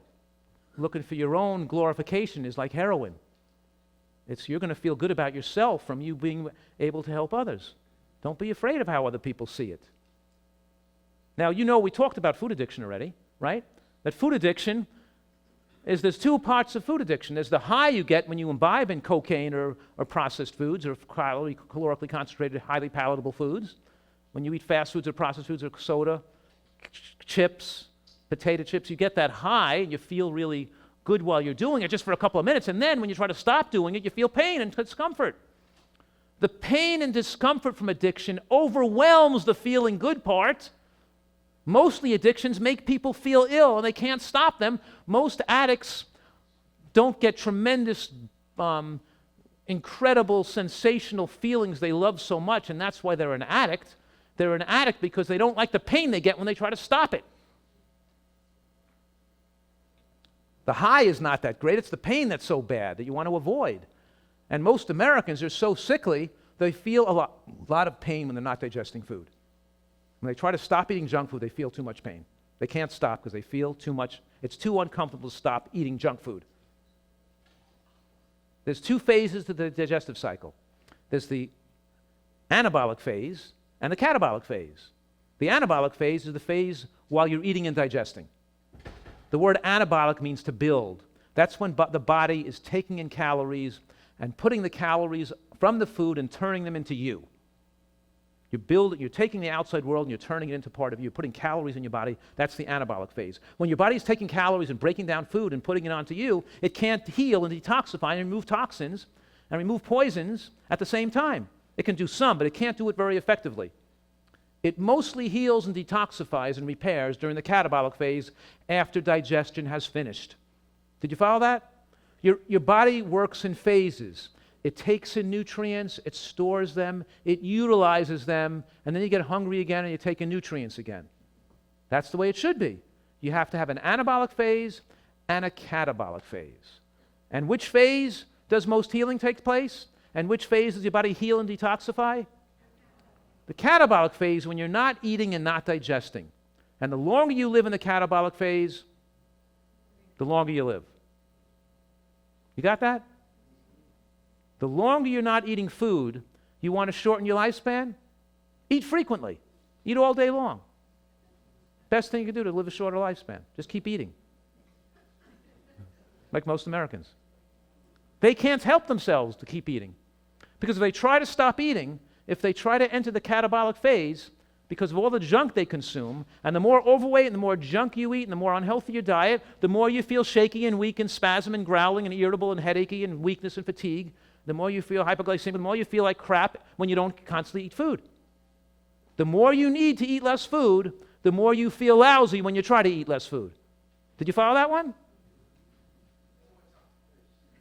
Looking for your own glorification is like heroin. You're going to feel good about yourself from you being able to help others. Don't be afraid of how other people see it. Now, we talked about food addiction already, right? That food addiction there's two parts of food addiction. There's the high you get when you imbibe in cocaine or processed foods or calorically concentrated, highly palatable foods. When you eat fast foods or processed foods or soda, chips, potato chips, you get that high and you feel really good while you're doing it just for a couple of minutes. And then when you try to stop doing it, you feel pain and discomfort. The pain and discomfort from addiction overwhelms the feeling good part. Mostly addictions make people feel ill and they can't stop them. Most addicts don't get tremendous incredible, sensational feelings they love so much, and that's why they're an addict. They're an addict because they don't like the pain they get when they try to stop it. The high is not that great. It's the pain that's so bad that you want to avoid. And most Americans are so sickly, they feel a lot of pain when they're not digesting food. When they try to stop eating junk food, they feel too much pain. They can't stop because they feel too much. It's too uncomfortable to stop eating junk food. There's two phases to the digestive cycle. There's the anabolic phase and the catabolic phase. The anabolic phase is the phase while you're eating and digesting. The word anabolic means to build. That's when the body is taking in calories and putting the calories from the food and turning them into you. You're taking the outside world and you're turning it into part of you, putting calories in your body. That's the anabolic phase. When your body is taking calories and breaking down food and putting it onto you, it can't heal and detoxify and remove toxins and remove poisons at the same time. It can do some, but it can't do it very effectively. It mostly heals and detoxifies and repairs during the catabolic phase after digestion has finished. Did you follow that? Your body works in phases. It takes in nutrients, it stores them, it utilizes them, and then you get hungry again and you take in nutrients again. That's the way it should be. You have to have an anabolic phase and a catabolic phase. And which phase does most healing take place? And which phase does your body heal and detoxify? The catabolic phase, when you're not eating and not digesting. And the longer you live in the catabolic phase, the longer you live. You got that? The longer you're not eating food, you want to shorten your lifespan? Eat frequently. Eat all day long. Best thing you can do to live a shorter lifespan. Just keep eating. Like most Americans. They can't help themselves to keep eating. Because if they try to stop eating, if they try to enter the catabolic phase, because of all the junk they consume, and the more overweight and the more junk you eat and the more unhealthy your diet, the more you feel shaky and weak and spasm and growling and irritable and headachy and weakness and fatigue. The more you feel hypoglycemic, the more you feel like crap when you don't constantly eat food. The more you need to eat less food, the more you feel lousy when you try to eat less food. Did you follow that one?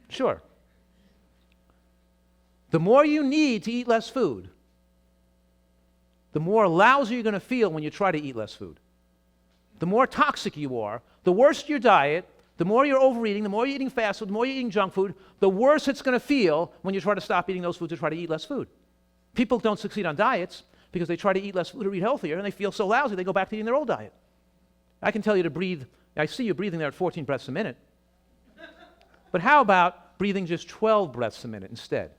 Sure. The more you need to eat less food, the more lousy you're going to feel when you try to eat less food. The more toxic you are, the worse your diet, the more you're overeating, the more you're eating fast food, the more you're eating junk food, the worse it's going to feel when you try to stop eating those foods or try to eat less food. People don't succeed on diets because they try to eat less food or eat healthier, and they feel so lousy they go back to eating their old diet. I can tell you to breathe. I see you breathing there at 14 breaths a minute. But how about breathing just 12 breaths a minute instead?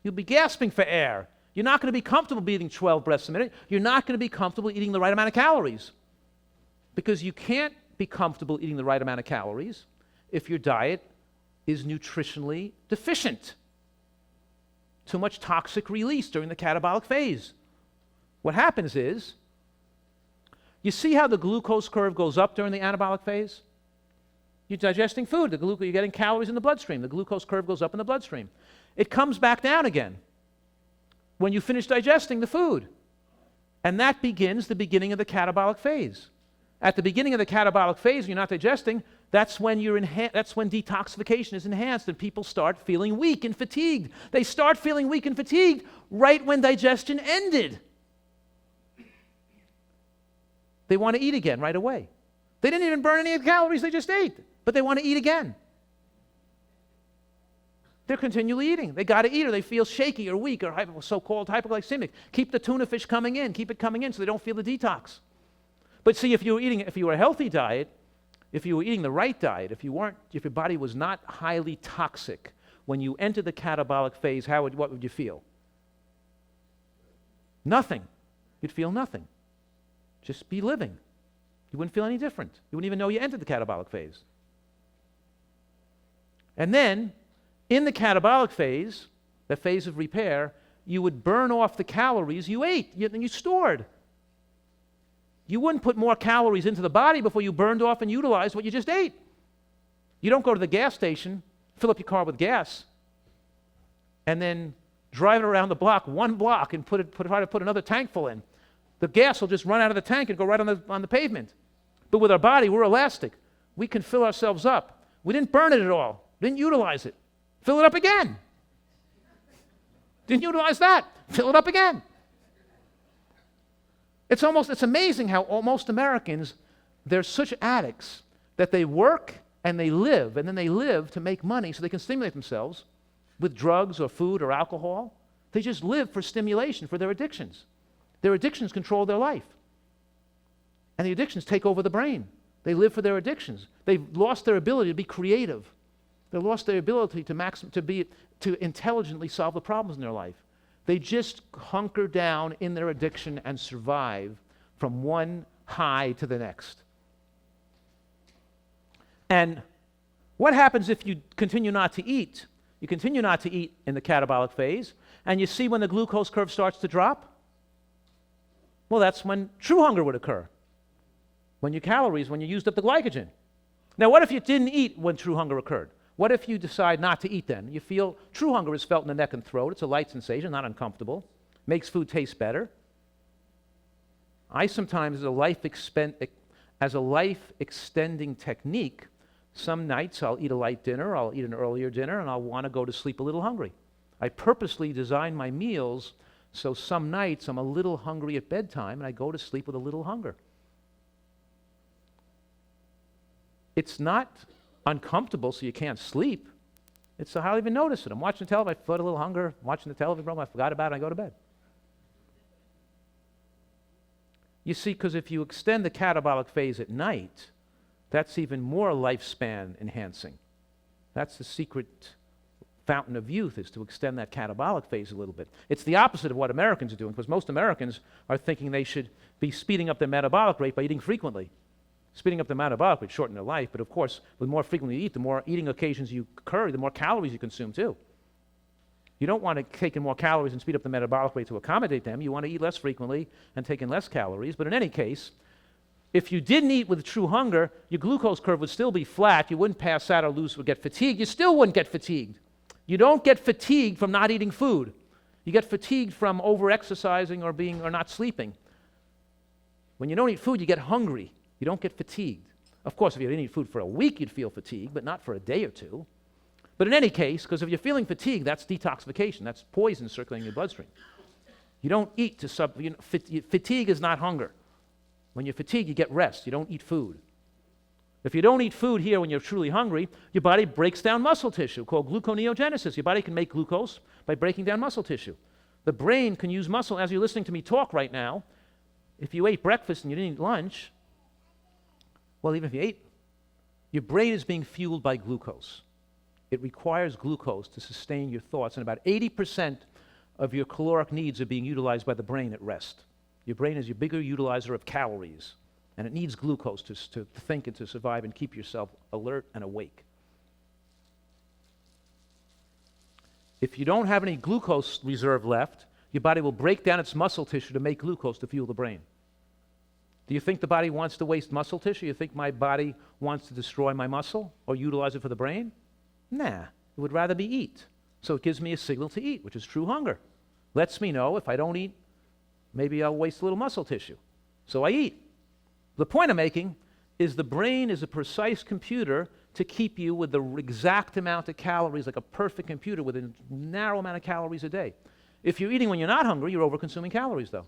You'll be gasping for air. You're not going to be comfortable breathing 12 breaths a minute. You're not going to be comfortable eating the right amount of calories. Because you can't be comfortable eating the right amount of calories if your diet is nutritionally deficient. Too much toxic release during the catabolic phase. What happens is, you see how the glucose curve goes up during the anabolic phase? You're digesting food, you're getting calories in the bloodstream. The glucose curve goes up in the bloodstream. It comes back down again when you finish digesting the food. And that begins the beginning of the catabolic phase. At the beginning of the catabolic phase, when you're not digesting, that's when detoxification is enhanced and people start feeling weak and fatigued. They start feeling weak and fatigued right when digestion ended. They want to eat again right away. They didn't even burn any of the calories they just ate, but they want to eat again. They're continually eating. They got to eat or they feel shaky or weak or so-called hypoglycemic. Keep the tuna fish coming in. Keep it coming in so they don't feel the detox. But see, if you were a healthy diet, if you were eating the right diet, if your body was not highly toxic, when you entered the catabolic phase, what would you feel? Nothing. You'd feel nothing. Just be living. You wouldn't feel any different. You wouldn't even know you entered the catabolic phase. And then, in the catabolic phase, the phase of repair, you would burn off the calories you ate and you stored. You wouldn't put more calories into the body before you burned off and utilized what you just ate. You don't go to the gas station, fill up your car with gas, and then drive it around the block, one block, and try to put another tank full in. The gas will just run out of the tank and go right on the pavement. But with our body, we're elastic. We can fill ourselves up. We didn't burn it at all. We didn't utilize it. Fill it up again. Didn't utilize that. Fill it up again. It's amazing how most Americans, they're such addicts that they work and they live, and then they live to make money so they can stimulate themselves with drugs or food or alcohol. They just live for stimulation, for their addictions. Their addictions control their life. And the addictions take over the brain. They live for their addictions. They've lost their ability to be creative. They've lost their ability to intelligently solve the problems in their life. They just hunker down in their addiction and survive from one high to the next. And what happens if you continue not to eat? You continue not to eat in the catabolic phase, and you see when the glucose curve starts to drop? Well, that's when true hunger would occur. When you used up the glycogen. Now, what if you didn't eat when true hunger occurred? What if you decide not to eat then? You feel true hunger is felt in the neck and throat. It's a light sensation, not uncomfortable. Makes food taste better. I sometimes, as a life-extending technique, some nights I'll eat a light dinner, I'll eat an earlier dinner, and I'll want to go to sleep a little hungry. I purposely design my meals so some nights I'm a little hungry at bedtime, and I go to sleep with a little hunger. It's not uncomfortable so you can't sleep. It's so I don't even notice it. I'm watching the television, I feel a little hunger. I'm watching the television program, I forgot about it, I go to bed. You see, because if you extend the catabolic phase at night, that's even more lifespan enhancing. That's the secret fountain of youth, is to extend that catabolic phase a little bit. It's the opposite of what Americans are doing, because most Americans are thinking they should be speeding up their metabolic rate by eating frequently. Speeding up the metabolic rate shorten their life, but of course, the more frequently you eat, the more eating occasions you occur, the more calories you consume too. You don't want to take in more calories and speed up the metabolic rate to accommodate them. You want to eat less frequently and take in less calories. But in any case, if you didn't eat with true hunger, your glucose curve would still be flat. You wouldn't pass out or get fatigued. You still wouldn't get fatigued. You don't get fatigued from not eating food. You get fatigued from over-exercising or not sleeping. When you don't eat food, you get hungry. You don't get fatigued. Of course, if you didn't eat food for a week, you'd feel fatigued, but not for a day or two. But in any case, because if you're feeling fatigued, that's detoxification. That's poison circulating in your bloodstream. You don't eat fatigue is not hunger. When you're fatigued, you get rest. You don't eat food. If you don't eat food here when you're truly hungry, your body breaks down muscle tissue called gluconeogenesis. Your body can make glucose by breaking down muscle tissue. The brain can use muscle. As you're listening to me talk right now, if you ate breakfast and you didn't eat lunch, well, even if you ate, your brain is being fueled by glucose. It requires glucose to sustain your thoughts, and about 80% of your caloric needs are being utilized by the brain at rest. Your brain is your bigger utilizer of calories, and it needs glucose to think and to survive and keep yourself alert and awake. If you don't have any glucose reserve left, your body will break down its muscle tissue to make glucose to fuel the brain. Do you think the body wants to waste muscle tissue? You think my body wants to destroy my muscle or utilize it for the brain? Nah, it would rather be eat. So it gives me a signal to eat, which is true hunger. Lets me know if I don't eat, maybe I'll waste a little muscle tissue. So I eat. The point I'm making is the brain is a precise computer to keep you with the exact amount of calories, like a perfect computer with a narrow amount of calories a day. If you're eating when you're not hungry, you're over-consuming calories, though.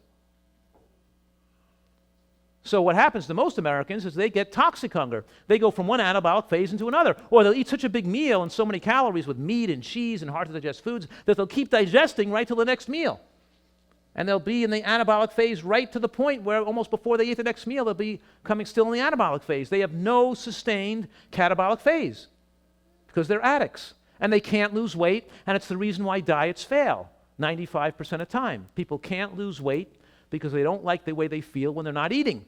So what happens to most Americans is they get toxic hunger. They go from one anabolic phase into another. Or they'll eat such a big meal and so many calories with meat and cheese and hard-to-digest foods that they'll keep digesting right till the next meal. And they'll be in the anabolic phase right to the point where almost before they eat the next meal, they'll be coming still in the anabolic phase. They have no sustained catabolic phase because they're addicts. And they can't lose weight, and it's the reason why diets fail 95% of the time. People can't lose weight because they don't like the way they feel when they're not eating.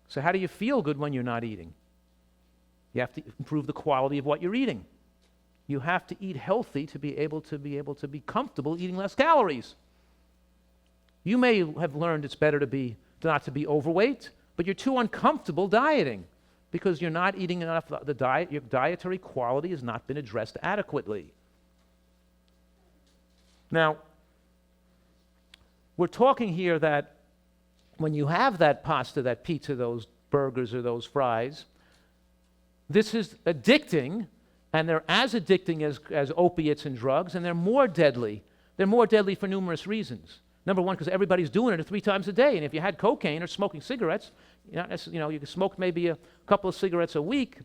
So how do you feel good when you're not eating? You have to improve the quality of what you're eating. You have to eat healthy to be able to be comfortable eating less calories. You may have learned it's better not to be overweight, but you're too uncomfortable dieting because you're not eating enough. Your dietary quality has not been addressed adequately. Now, we're talking here that when you have that pasta, that pizza, those burgers, or those fries, this is addicting, and they're as addicting as opiates and drugs, and they're more deadly they're more deadly for numerous reasons. Number one, because everybody's doing it 3 times a day. And if you had cocaine or smoking cigarettes, you could smoke maybe a couple of cigarettes a week,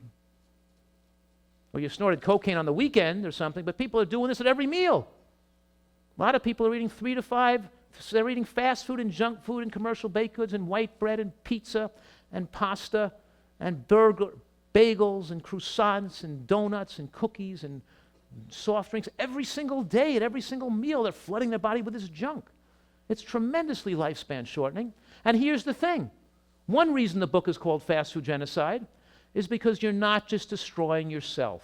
or you snorted cocaine on the weekend or something, but people are doing this at every meal. A lot of people are eating 3 to 5. They're eating fast food and junk food and commercial baked goods and white bread and pizza and pasta and bagels and croissants and donuts and cookies and soft drinks. Every single day at every single meal, they're flooding their body with this junk. It's tremendously lifespan shortening. And here's the thing. One reason the book is called Fast Food Genocide is because you're not just destroying yourself.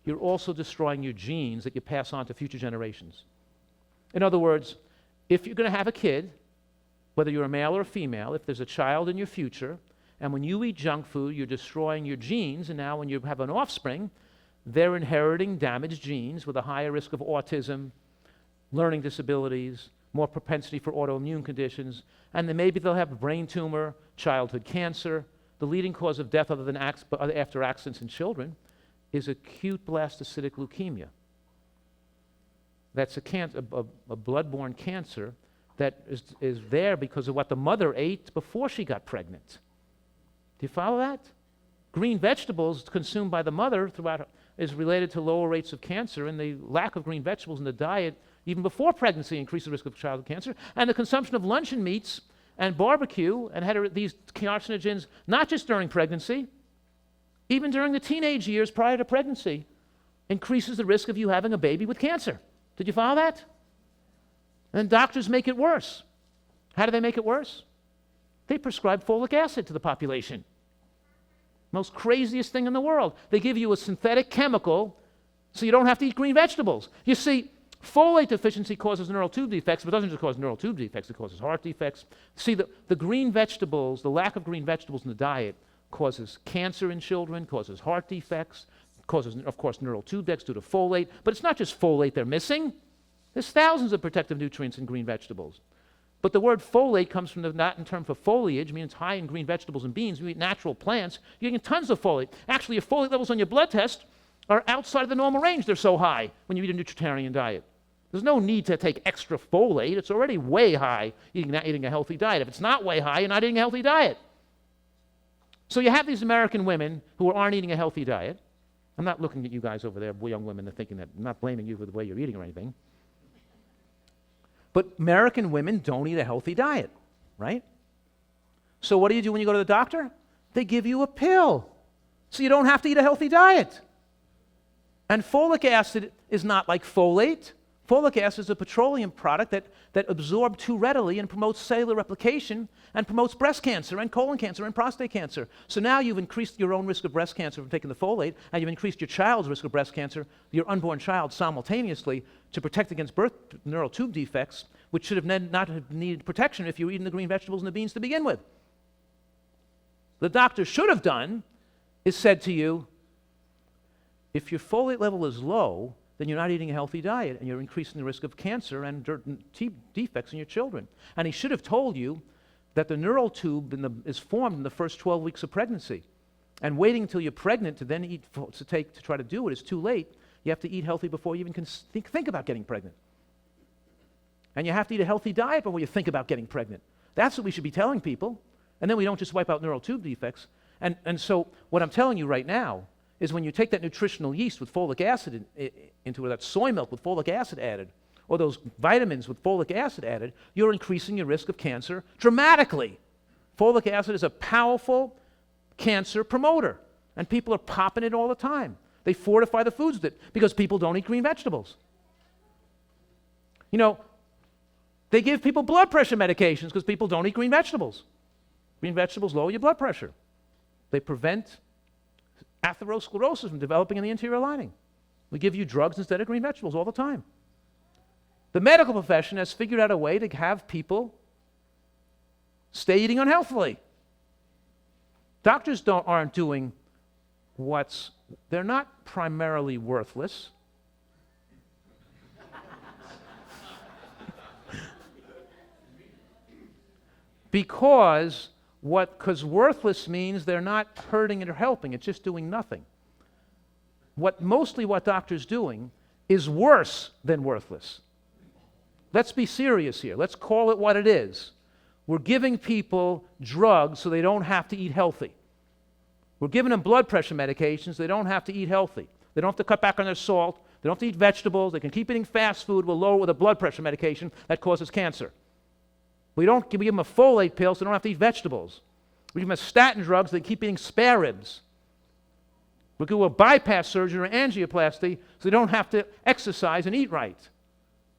You're also destroying your genes that you pass on to future generations. In other words, if you're going to have a kid, whether you're a male or a female, if there's a child in your future, and when you eat junk food, you're destroying your genes, and now when you have an offspring, they're inheriting damaged genes with a higher risk of autism, learning disabilities, more propensity for autoimmune conditions, and then maybe they'll have a brain tumor, childhood cancer. The leading cause of death other than after accidents in children is acute blastocytic leukemia. That's a blood-borne cancer that is there because of what the mother ate before she got pregnant. Do you follow that? Green vegetables consumed by the mother throughout is related to lower rates of cancer, and the lack of green vegetables in the diet even before pregnancy increases the risk of childhood cancer. And the consumption of luncheon meats and barbecue and these carcinogens, not just during pregnancy, even during the teenage years prior to pregnancy, increases the risk of you having a baby with cancer. Did you follow that? And doctors make it worse. How do they make it worse? They prescribe folic acid to the population. Most craziest thing in the world. They give you a synthetic chemical so you don't have to eat green vegetables. You see, folate deficiency causes neural tube defects, but it doesn't just cause neural tube defects, it causes heart defects. See, the green vegetables, the lack of green vegetables in the diet causes cancer in children, causes heart defects, causes, of course, neural tube defects due to folate. But it's not just folate they're missing. There's thousands of protective nutrients in green vegetables. But the word folate comes from the Latin term for foliage, meaning it's high in green vegetables and beans. You eat natural plants, you're getting tons of folate. Actually, your folate levels on your blood test are outside of the normal range. They're so high when you eat a nutritarian diet. There's no need to take extra folate. It's already way high eating a healthy diet. If it's not way high, you're not eating a healthy diet. So you have these American women who aren't eating a healthy diet. I'm not looking at you guys over there, young women, and thinking that I'm not blaming you for the way you're eating or anything. But American women don't eat a healthy diet, right? So what do you do when you go to the doctor? They give you a pill so you don't have to eat a healthy diet. And folic acid is not like folate. Folic acid is a petroleum product that absorbs too readily and promotes cellular replication and promotes breast cancer and colon cancer and prostate cancer. So now you've increased your own risk of breast cancer from taking the folate, and you've increased your child's risk of breast cancer, your unborn child, simultaneously to protect against birth neural tube defects, which should have not have needed protection if you were eating the green vegetables and the beans to begin with. The doctor should have done is said to you, if your folate level is low, then you're not eating a healthy diet, and you're increasing the risk of cancer and defects in your children. And he should have told you that the neural tube is formed in the first 12 weeks of pregnancy. And waiting until you're pregnant to then to try to do it is too late. You have to eat healthy before you even can think about getting pregnant. And you have to eat a healthy diet before you think about getting pregnant. That's what we should be telling people. And then we don't just wipe out neural tube defects. And so what I'm telling you right now is when you take that nutritional yeast with folic acid into it, that soy milk with folic acid added, or those vitamins with folic acid added, you're increasing your risk of cancer dramatically. Folic acid is a powerful cancer promoter, and people are popping it all the time. They fortify the foods because people don't eat green vegetables. You know, they give people blood pressure medications because people don't eat green vegetables. Green vegetables lower your blood pressure. They prevent atherosclerosis from developing in the anterior lining. We give you drugs instead of green vegetables all the time. The medical profession has figured out a way to have people stay eating unhealthily. Doctors aren't doing they're not primarily worthless. Because worthless means they're not hurting or helping, it's just doing nothing. What doctors doing is worse than worthless. let's be serious here. Let's call it what it is. We're giving people drugs so they don't have to eat healthy. We're giving them blood pressure medications so they don't have to eat healthy. They don't have to cut back on their salt. They don't have to eat vegetables. They can keep eating fast food with a blood pressure medication that causes cancer. We give them a folate pill so they don't have to eat vegetables. We give them statin drugs so they keep eating spare ribs. We do a bypass surgery or angioplasty so they don't have to exercise and eat right.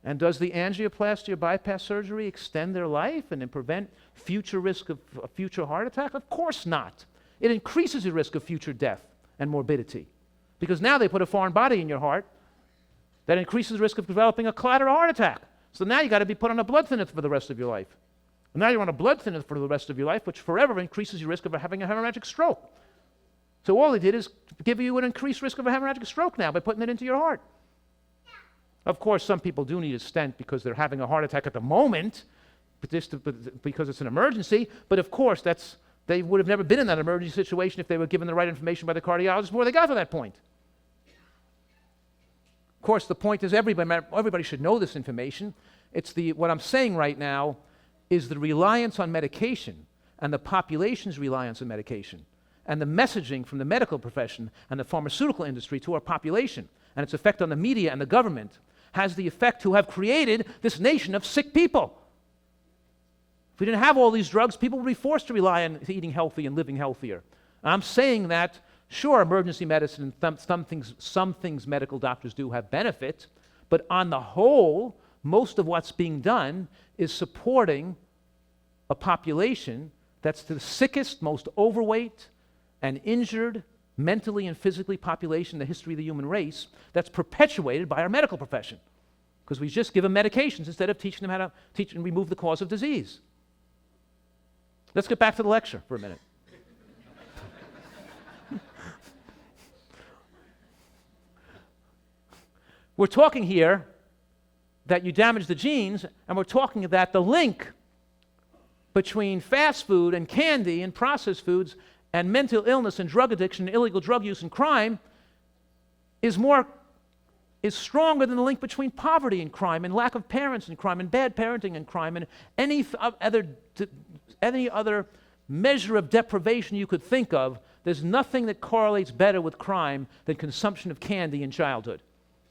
And does the angioplasty or bypass surgery extend their life and then prevent future risk of a future heart attack? Of course not. It increases the risk of future death and morbidity. Because now they put a foreign body in your heart that increases the risk of developing a clot or a heart attack. So now you got to be put on a blood thinner for the rest of your life. And now you're on a blood thinner for the rest of your life, which forever increases your risk of having a hemorrhagic stroke. So all they did is give you an increased risk of a hemorrhagic stroke now by putting it into your heart. Of course, some people do need a stent because they're having a heart attack at the moment, because it's an emergency. But of course, they would have never been in that emergency situation if they were given the right information by the cardiologist before they got to that point. Of course, the point is everybody should know this information. What I'm saying right now is the reliance on medication and the population's reliance on medication and the messaging from the medical profession and the pharmaceutical industry to our population and its effect on the media and the government has the effect to have created this nation of sick people. If we didn't have all these drugs, people would be forced to rely on eating healthy and living healthier. And I'm saying that, sure, emergency medicine and some things medical doctors do have benefit, but on the whole, most of what's being done is supporting a population that's the sickest, most overweight and injured mentally and physically population in the history of the human race that's perpetuated by our medical profession. Because we just give them medications instead of teaching them how to teach and remove the cause of disease. Let's get back to the lecture for a minute. We're talking here that you damage the genes, and we're talking that the link between fast food and candy and processed foods and mental illness and drug addiction and illegal drug use and crime is stronger than the link between poverty and crime and lack of parents and crime and bad parenting and crime and any other measure of deprivation you could think of. There's nothing that correlates better with crime than consumption of candy in childhood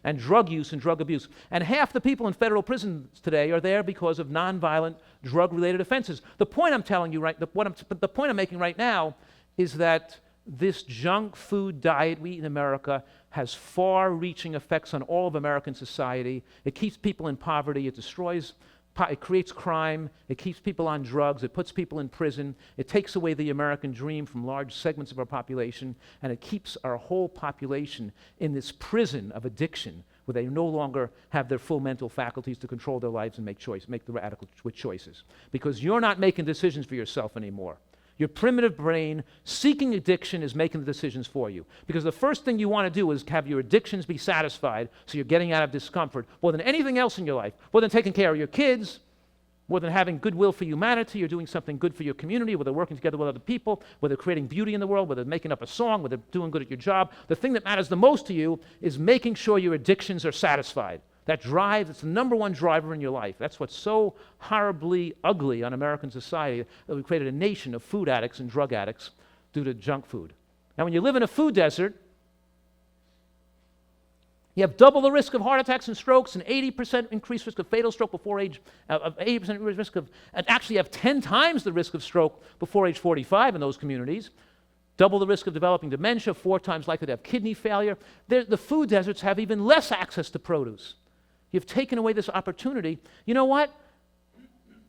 and drug use and drug abuse. And half the people in federal prisons today are there because of nonviolent drug-related offenses. The point I'm making right now is that this junk food diet we eat in America has far-reaching effects on all of American society. It keeps people in poverty. It creates crime. It keeps people on drugs. It puts people in prison. It takes away the American dream from large segments of our population, and it keeps our whole population in this prison of addiction where they no longer have their full mental faculties to control their lives and make the adequate choices. Because you're not making decisions for yourself anymore. Your primitive brain seeking addiction is making the decisions for you. Because the first thing you want to do is have your addictions be satisfied so you're getting out of discomfort more than anything else in your life, more than taking care of your kids, more than having goodwill for humanity or doing something good for your community, whether working together with other people, whether creating beauty in the world, whether making up a song, whether doing good at your job. The thing that matters the most to you is making sure your addictions are satisfied. That drive, it's the number one driver in your life. That's what's so horribly ugly on American society, that we've created a nation of food addicts and drug addicts due to junk food. Now, when you live in a food desert, you have double the risk of heart attacks and strokes, and 80% increased risk of fatal stroke before age, 80% risk of, and actually have 10 times the risk of stroke before age 45 in those communities. Double the risk of developing dementia, 4 times likely to have kidney failure. The food deserts have even less access to produce. You've taken away this opportunity. You know what?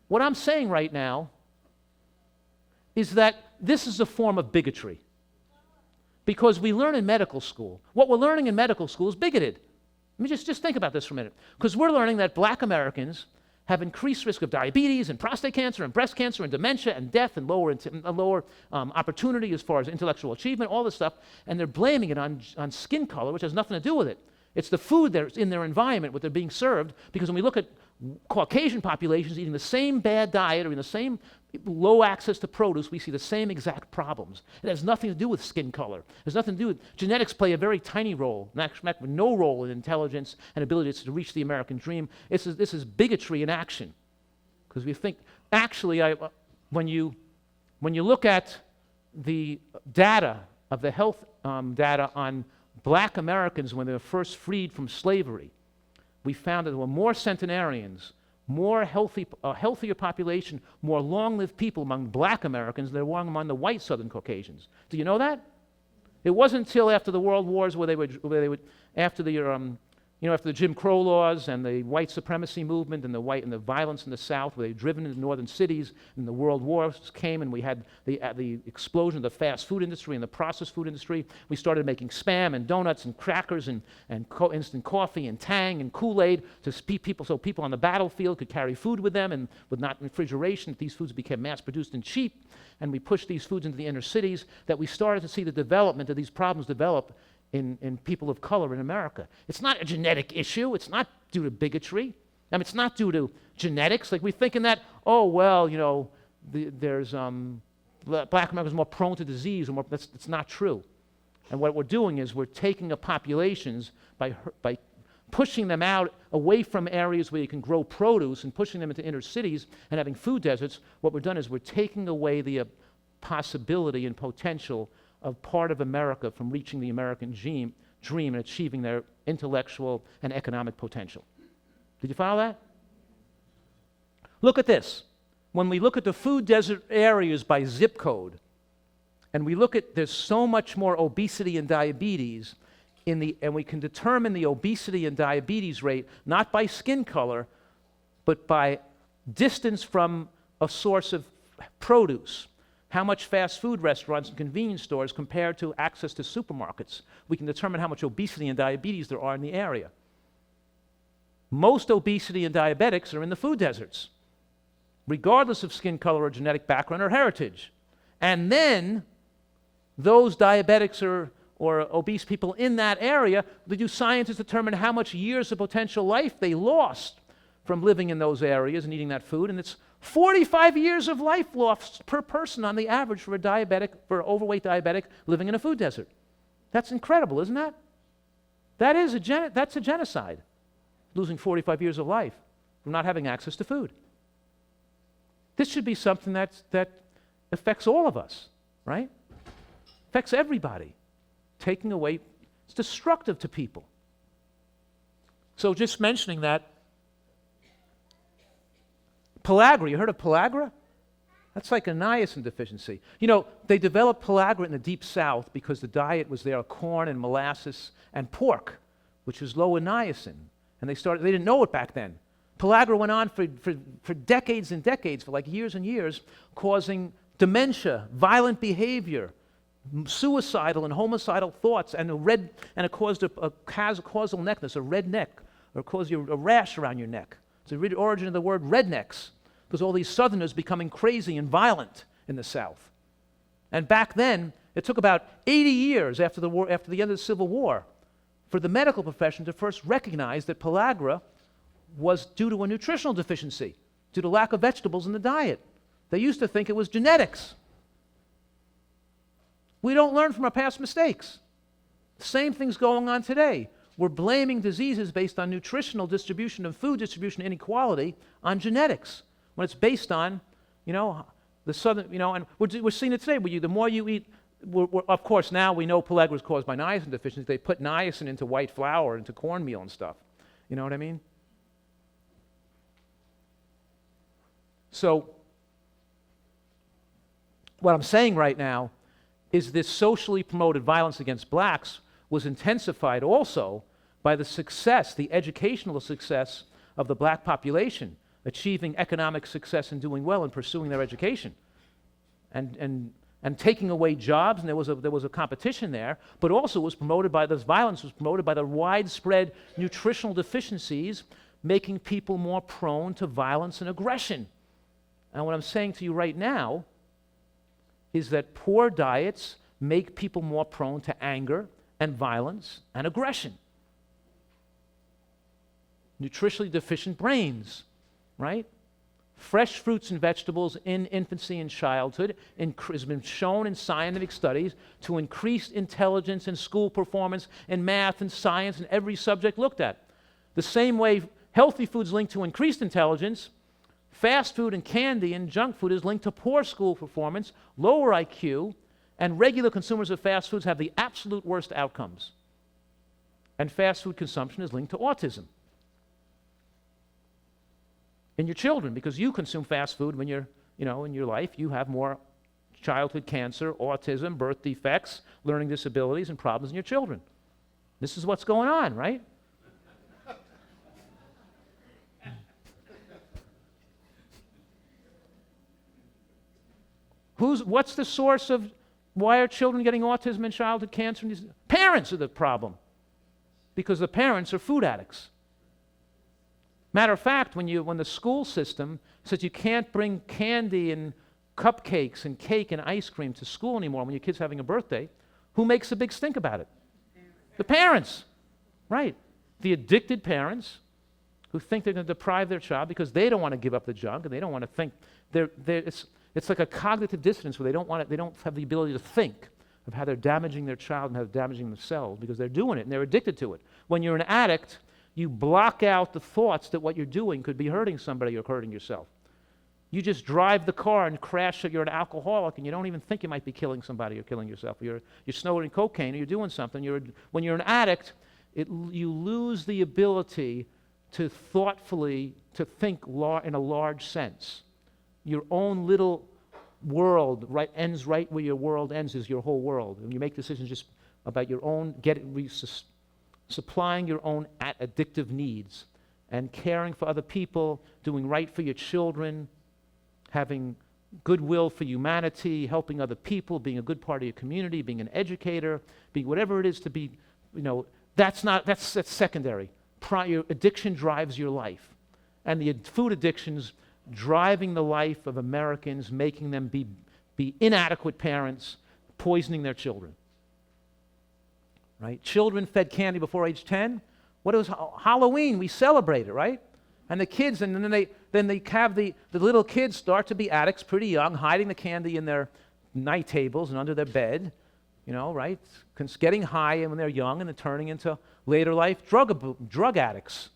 What I'm saying right now is that this is a form of bigotry. Because we learn in medical school, what we're learning in medical school is bigoted. Let me just think about this for a minute. Because we're learning that black Americans have increased risk of diabetes and prostate cancer and breast cancer and dementia and death and lower opportunity as far as intellectual achievement, all this stuff, and they're blaming it on skin color, which has nothing to do with it. It's the food that's in their environment, what they're being served, because when we look at Caucasian populations eating the same bad diet or in the same low access to produce, we see the same exact problems. It has nothing to do with skin color. It has nothing to do with genetics play a very tiny role, no role in intelligence and ability to reach the American dream. This is bigotry in action. Because we think, actually, when you look at the data of the health data on black Americans when they were first freed from slavery, we found that there were more centenarians, more healthier population, more long-lived people among black Americans than there were among the white Southern Caucasians. Do you know that? It wasn't until after the World Wars where they would after the Jim Crow laws and the white supremacy movement and the violence in the South, where they were driven into northern cities, and the World Wars came, and we had the explosion of the fast food industry and the processed food industry. We started making Spam and donuts and crackers and instant coffee and Tang and Kool-Aid so people on the battlefield could carry food with them, and with not refrigeration, these foods became mass-produced and cheap, and we pushed these foods into the inner cities, that we started to see the development of these problems develop in people of color in America. It's not a genetic issue. It's not due to bigotry. I mean, it's not due to genetics. Like, we're thinking that, black Americans are more prone to disease. That's not true. And what we're doing is we're taking the populations by pushing them out away from areas where you can grow produce and pushing them into inner cities and having food deserts. What we're done is we're taking away the possibility and potential of part of America from reaching the American dream and achieving their intellectual and economic potential. Did you follow that? Look at this. When we look at the food desert areas by zip code, and we look at, there's so much more obesity and diabetes and we can determine the obesity and diabetes rate not by skin color, but by distance from a source of produce. How much fast food restaurants and convenience stores compared to access to supermarkets. We can determine how much obesity and diabetes there are in the area. Most obesity and diabetics are in the food deserts, regardless of skin color or genetic background or heritage. And then those diabetics or obese people in that area, scientists determine how much years of potential life they lost from living in those areas and eating that food, and it's 45 years of life lost per person on the average for an overweight diabetic living in a food desert. That's incredible, isn't that? That's a genocide, losing 45 years of life from not having access to food. This should be something that affects all of us, right? Affects everybody. Taking away, it's destructive to people. So just mentioning that, pellagra, you heard of pellagra? That's like a niacin deficiency. They developed pellagra in the Deep South because the diet was there corn and molasses and pork, which was low in niacin. And they didn't know it back then. Pellagra went on for decades and decades, for like years and years, causing dementia, violent behavior, suicidal and homicidal thoughts, and it caused a causal neckness, a red neck, or caused you a rash around your neck. It's the origin of the word rednecks, because all these Southerners becoming crazy and violent in the South. And back then, it took about 80 years after the end of the Civil War, for the medical profession to first recognize that pellagra was due to a nutritional deficiency, due to lack of vegetables in the diet. They used to think it was genetics. We don't learn from our past mistakes. Same thing's going on today. We're blaming diseases based on nutritional distribution and food distribution inequality on genetics, when it's based on, the southern, and we're seeing it today. The more you eat, of course, now we know pellagra is caused by niacin deficiency. They put niacin into white flour, into cornmeal and stuff. You know what I mean? So, what I'm saying right now is this socially promoted violence against blacks was intensified also by the educational success of the black population, achieving economic success and doing well and pursuing their education, and taking away jobs, and there was a competition there, but also was promoted by this violence was promoted by the widespread nutritional deficiencies, making people more prone to violence and aggression. And what I'm saying to you right now is that poor diets make people more prone to anger and violence and aggression. nutritionally deficient brains, right? Fresh fruits and vegetables in infancy and childhood has been shown in scientific studies to increase intelligence and school performance in math and science and every subject looked at. The same way healthy foods linked to increased intelligence, fast food and candy and junk food is linked to poor school performance, lower IQ, and regular consumers of fast foods have the absolute worst outcomes. And fast food consumption is linked to autism in your children, because you consume fast food when you're, in your life, you have more childhood cancer, autism, birth defects, learning disabilities, and problems in your children. This is what's going on, right? What's the source of why are children getting autism and childhood cancer? Parents are the problem, because the parents are food addicts. Matter of fact, when the school system says you can't bring candy and cupcakes and cake and ice cream to school anymore when your kid's having a birthday, who makes a big stink about it? The parents, right? The addicted parents who think they're going to deprive their child because they don't want to give up the junk and they don't want to think. It's like a cognitive dissonance where they don't have the ability to think of how they're damaging their child and how they're damaging themselves because they're doing it and they're addicted to it. When you're an addict, you block out the thoughts that what you're doing could be hurting somebody or hurting yourself. You just drive the car and crash it. You're an alcoholic, and you don't even think you might be killing somebody or killing yourself. You're snorting cocaine, or you're doing something. When you're an addict, you lose the ability to thoughtfully to think in a large sense. Your own little world ends right where your world ends is your whole world, and you make decisions just about your own supplying your own addictive needs and caring for other people, doing right for your children, having goodwill for humanity, helping other people, being a good part of your community, being an educator, being whatever it is to be, that's secondary. Your addiction drives your life. And the food addiction's driving the life of Americans, making them be inadequate parents, poisoning their children. Right? Children fed candy before age 10. What was Halloween? We celebrate it, right? And the kids, and then they have the little kids start to be addicts pretty young, hiding the candy in their night tables and under their bed, right? Getting high when they're young and then turning into later life drug addicts.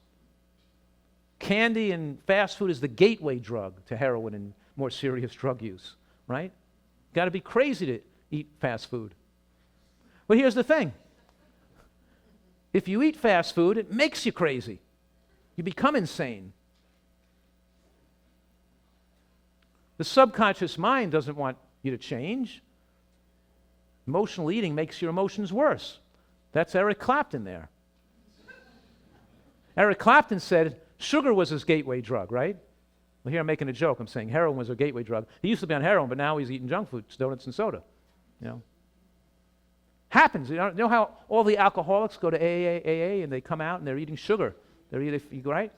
Candy and fast food is the gateway drug to heroin and more serious drug use, right? Got to be crazy to eat fast food. But here's the thing. If you eat fast food, it makes you crazy. You become insane. The subconscious mind doesn't want you to change. Emotional eating makes your emotions worse. That's Eric Clapton there. Eric Clapton said sugar was his gateway drug, right? Well, here I'm making a joke. I'm saying heroin was a gateway drug. He used to be on heroin, but now he's eating junk food, donuts and soda. Happens. You know how all the alcoholics go to AA and they come out and they're eating sugar. Right?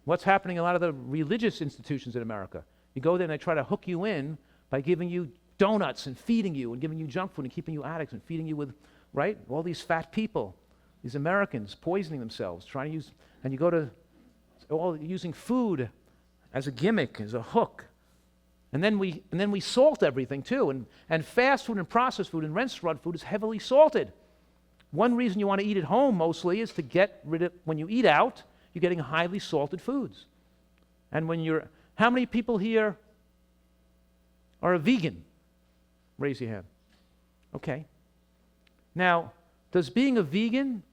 What's happening in a lot of the religious institutions in America? You go there and they try to hook you in by giving you donuts and feeding you and giving you junk food and keeping you addicts and feeding you with, right? All these fat people, these Americans poisoning themselves, trying to use, and you go to all using food as a gimmick, as a hook. And then we salt everything too. And fast food and processed food and restaurant food is heavily salted. One reason you want to eat at home mostly is to get rid of, when you eat out, you're getting highly salted foods. And how many people here are a vegan? Raise your hand. Okay. Now, does being a vegan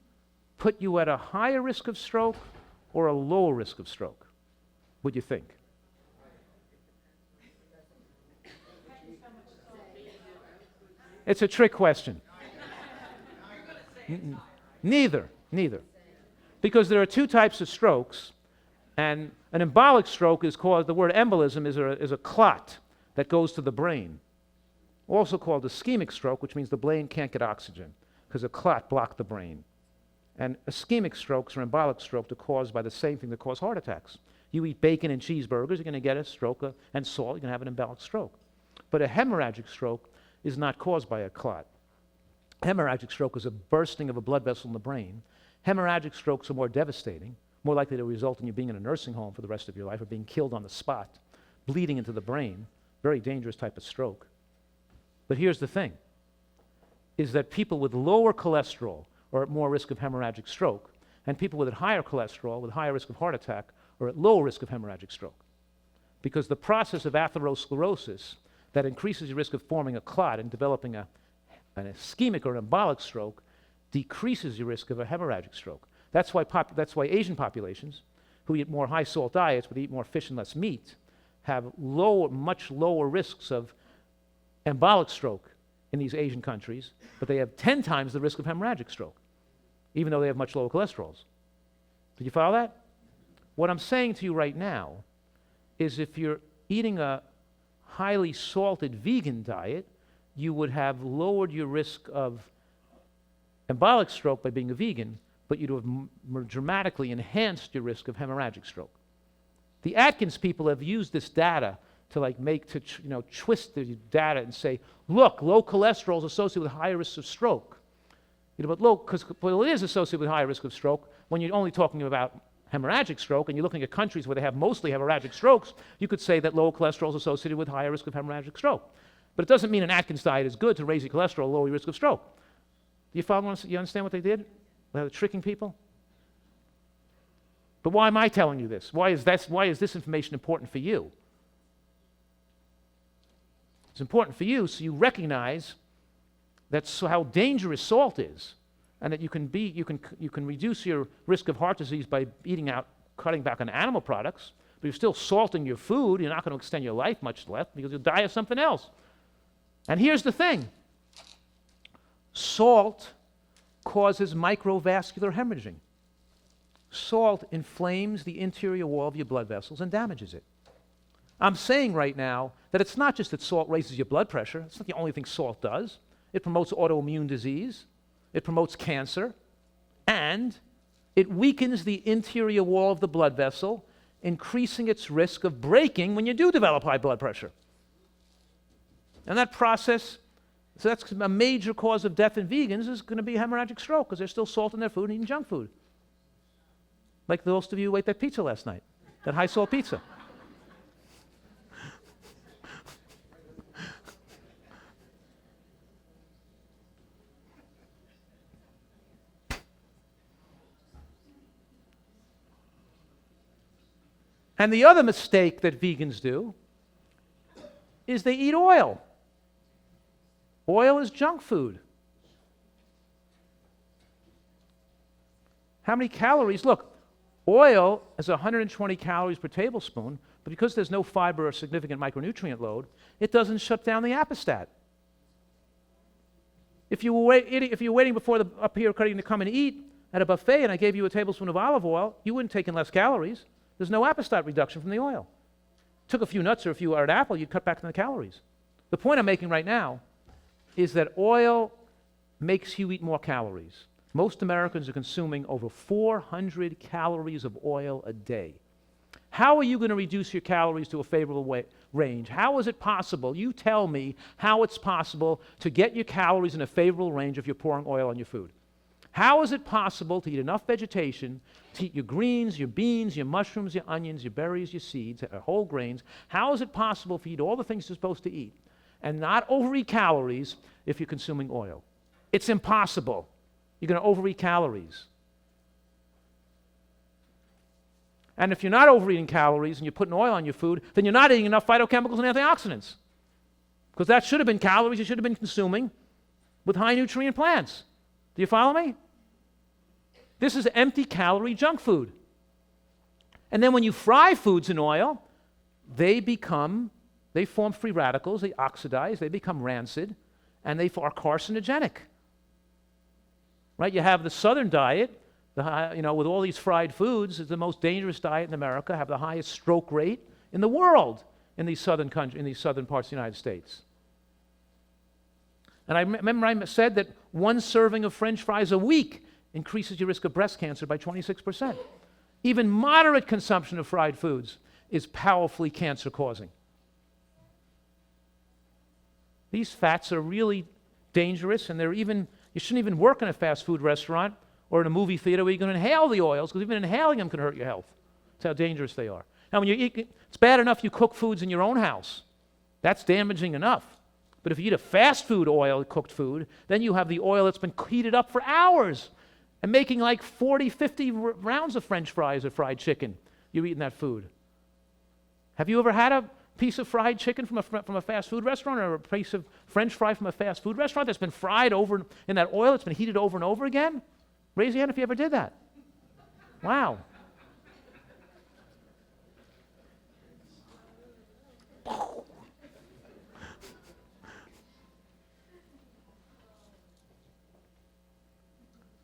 put you at a higher risk of stroke or a lower risk of stroke? What do you think? It's a trick question. Neither. Because there are two types of strokes, and an embolic stroke is called, the word embolism is a clot that goes to the brain. Also called ischemic stroke, which means the brain can't get oxygen because a clot blocked the brain. And ischemic strokes or embolic strokes are caused by the same thing that cause heart attacks. You eat bacon and cheeseburgers, you're going to get a stroke, and salt, you're going to have an embolic stroke. But a hemorrhagic stroke is not caused by a clot. Hemorrhagic stroke is a bursting of a blood vessel in the brain. Hemorrhagic strokes are more devastating, more likely to result in you being in a nursing home for the rest of your life or being killed on the spot, bleeding into the brain, very dangerous type of stroke. But here's the thing, is that people with lower cholesterol are at more risk of hemorrhagic stroke, and people with higher cholesterol, with higher risk of heart attack, are at lower risk of hemorrhagic stroke. Because the process of atherosclerosis that increases your risk of forming a clot and developing an ischemic or an embolic stroke decreases your risk of a hemorrhagic stroke. That's why Asian populations who eat more high-salt diets but eat more fish and less meat have much lower risks of embolic stroke in these Asian countries, but they have 10 times the risk of hemorrhagic stroke, even though they have much lower cholesterols. Did you follow that? What I'm saying to you right now is if you're eating a highly salted vegan diet, you would have lowered your risk of embolic stroke by being a vegan, but you'd have dramatically enhanced your risk of hemorrhagic stroke. The Atkins people have used this data to twist the data and say, look, low cholesterol is associated with higher risks of stroke. But it is associated with higher risk of stroke when you're only talking about hemorrhagic stroke, and you're looking at countries where they have mostly hemorrhagic strokes, you could say that low cholesterol is associated with higher risk of hemorrhagic stroke. But it doesn't mean an Atkins diet is good to raise your cholesterol, lower your risk of stroke. Do you follow? You understand what they did? They're tricking people? But why am I telling you this? Why is this information important for you? It's important for you so you recognize how dangerous salt is, and that you can reduce your risk of heart disease by cutting back on animal products, but you're still salting your food. You're not going to extend your life much less because you'll die of something else. And here's the thing. Salt causes microvascular hemorrhaging. Salt inflames the interior wall of your blood vessels and damages it. I'm saying right now that it's not just that salt raises your blood pressure. It's not the only thing salt does. It promotes autoimmune disease. It promotes cancer. And it weakens the interior wall of the blood vessel, increasing its risk of breaking when you do develop high blood pressure. And that process, so that's a major cause of death in vegans, is going to be hemorrhagic stroke because they're still salting their food and eating junk food. Like most of you who ate that pizza last night, that high-salt pizza. And the other mistake that vegans do is they eat oil. Oil is junk food. How many calories? Look, oil is 120 calories per tablespoon, but because there's no fiber or significant micronutrient load, it doesn't shut down the apostat. If you were waiting before up here to come and eat at a buffet and I gave you a tablespoon of olive oil, you wouldn't take in less calories. There's no apostat reduction from the oil. Took a few nuts or an apple, you'd cut back on the calories. The point I'm making right now is that oil makes you eat more calories. Most Americans are consuming over 400 calories of oil a day. How are you going to reduce your calories to a favorable range? How is it possible? You tell me how it's possible to get your calories in a favorable range if you're pouring oil on your food. How is it possible to eat enough vegetation, to eat your greens, your beans, your mushrooms, your onions, your berries, your seeds, whole grains? How is it possible for you to eat all the things you're supposed to eat and not overeat calories if you're consuming oil? It's impossible. You're going to overeat calories. And if you're not overeating calories and you're putting oil on your food, then you're not eating enough phytochemicals and antioxidants. Because that should have been calories you should have been consuming with high nutrient plants. Do you follow me? This is empty calorie junk food. And then when you fry foods in oil, they form free radicals, they oxidize, they become rancid, and they are carcinogenic. Right? You have the southern diet, with all these fried foods, is the most dangerous diet in America, have the highest stroke rate in the world in these southern parts of the United States. And I remember I said that one serving of French fries a week increases your risk of breast cancer by 26%. Even moderate consumption of fried foods is powerfully cancer-causing. These fats are really dangerous, and you shouldn't even work in a fast food restaurant or in a movie theater where you're going to inhale the oils, because even inhaling them can hurt your health. That's how dangerous they are. Now, when you eat, it's bad enough you cook foods in your own house. That's damaging enough. But if you eat a fast food oil cooked food, then you have the oil that's been heated up for hours and making like 40, 50 rounds of French fries or fried chicken. You're eating that food. Have you ever had a piece of fried chicken from a fast food restaurant, or a piece of French fry from a fast food restaurant that's been fried over in that oil that's been heated over and over again? Raise your hand if you ever did that. Wow.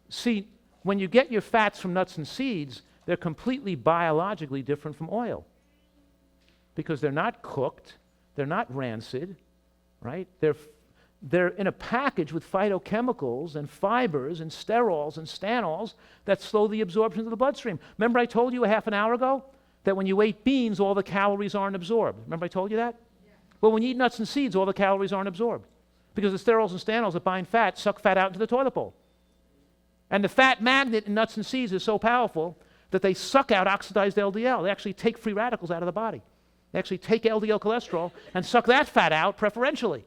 See, when you get your fats from nuts and seeds, they're completely biologically different from oil, because they're not cooked, they're not rancid, right? They're in a package with phytochemicals and fibers and sterols and stanols that slow the absorption of the bloodstream. Remember I told you a half an hour ago that when you ate beans, all the calories aren't absorbed. Remember I told you that? Yeah. Well, when you eat nuts and seeds, all the calories aren't absorbed, because the sterols and stanols that bind fat suck fat out into the toilet bowl. And the fat magnet in nuts and seeds is so powerful that they suck out oxidized LDL. They actually take free radicals out of the body. They actually take LDL cholesterol and suck that fat out preferentially.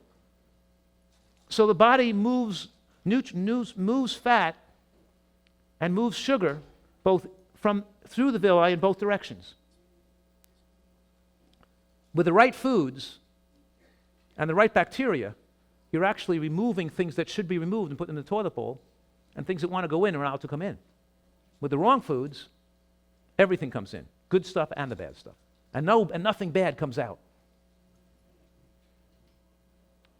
So the body moves fat and moves sugar both through the villi in both directions. With the right foods and the right bacteria, you're actually removing things that should be removed and put in the toilet bowl, and things that want to go in are allowed to come in. With the wrong foods, everything comes in, good stuff and the bad stuff. And nothing bad comes out.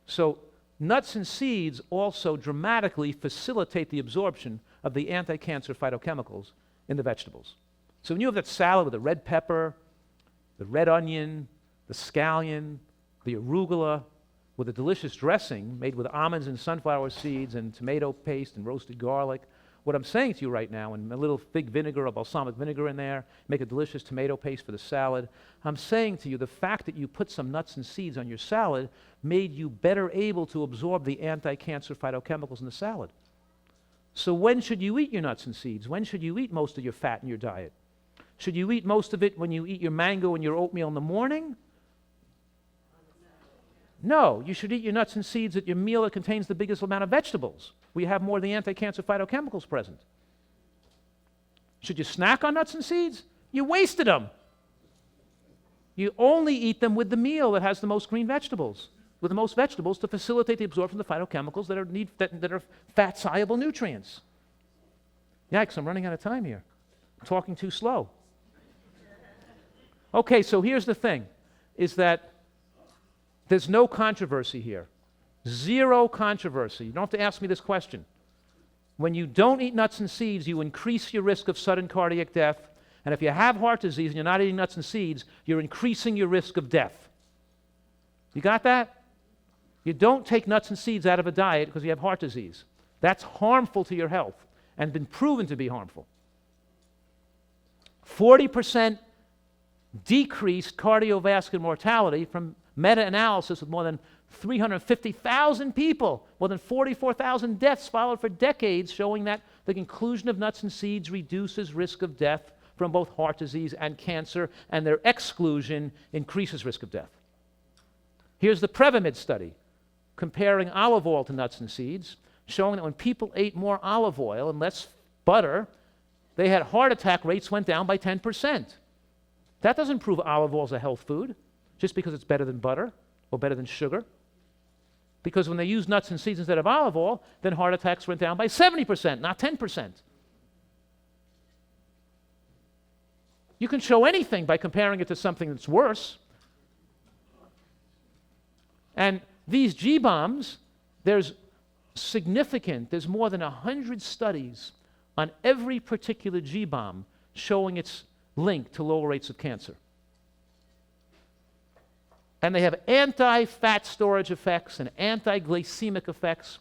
So nuts and seeds also dramatically facilitate the absorption of the anti-cancer phytochemicals in the vegetables. So when you have that salad with the red pepper, the red onion, the scallion, the arugula, with a delicious dressing made with almonds and sunflower seeds and tomato paste and roasted garlic. What I'm saying to you right now, and a little fig vinegar or balsamic vinegar in there, make a delicious tomato paste for the salad. I'm saying to you, the fact that you put some nuts and seeds on your salad made you better able to absorb the anti-cancer phytochemicals in the salad. So when should you eat your nuts and seeds? When should you eat most of your fat in your diet? Should you eat most of it when you eat your mango and your oatmeal in the morning? No, you should eat your nuts and seeds at your meal that contains the biggest amount of vegetables, where you have more of the anti-cancer phytochemicals present. Should you snack on nuts and seeds? You wasted them. You only eat them with the meal that has the most green vegetables, with the most vegetables to facilitate the absorption of the phytochemicals that are fat-soluble nutrients. Yikes, I'm running out of time here. I'm talking too slow. Okay, so here's the thing, is that there's no controversy here. Zero controversy. You don't have to ask me this question. When you don't eat nuts and seeds, you increase your risk of sudden cardiac death. And if you have heart disease and you're not eating nuts and seeds, you're increasing your risk of death. You got that? You don't take nuts and seeds out of a diet because you have heart disease. That's harmful to your health and been proven to be harmful. 40% decreased cardiovascular mortality from meta-analysis with more than 350,000 people, more than 44,000 deaths followed for decades, showing that the inclusion of nuts and seeds reduces risk of death from both heart disease and cancer, and their exclusion increases risk of death. Here's the Prevamid study, comparing olive oil to nuts and seeds, showing that when people ate more olive oil and less butter, they had heart attack rates went down by 10%. That doesn't prove olive oil is a health food, just because it's better than butter or better than sugar. Because when they use nuts and seeds instead of olive oil, then heart attacks went down by 70%, not 10%. You can show anything by comparing it to something that's worse. And these G-bombs, there's more than 100 studies on every particular G-bomb showing its link to lower rates of cancer. And they have anti-fat storage effects and anti-glycemic effects,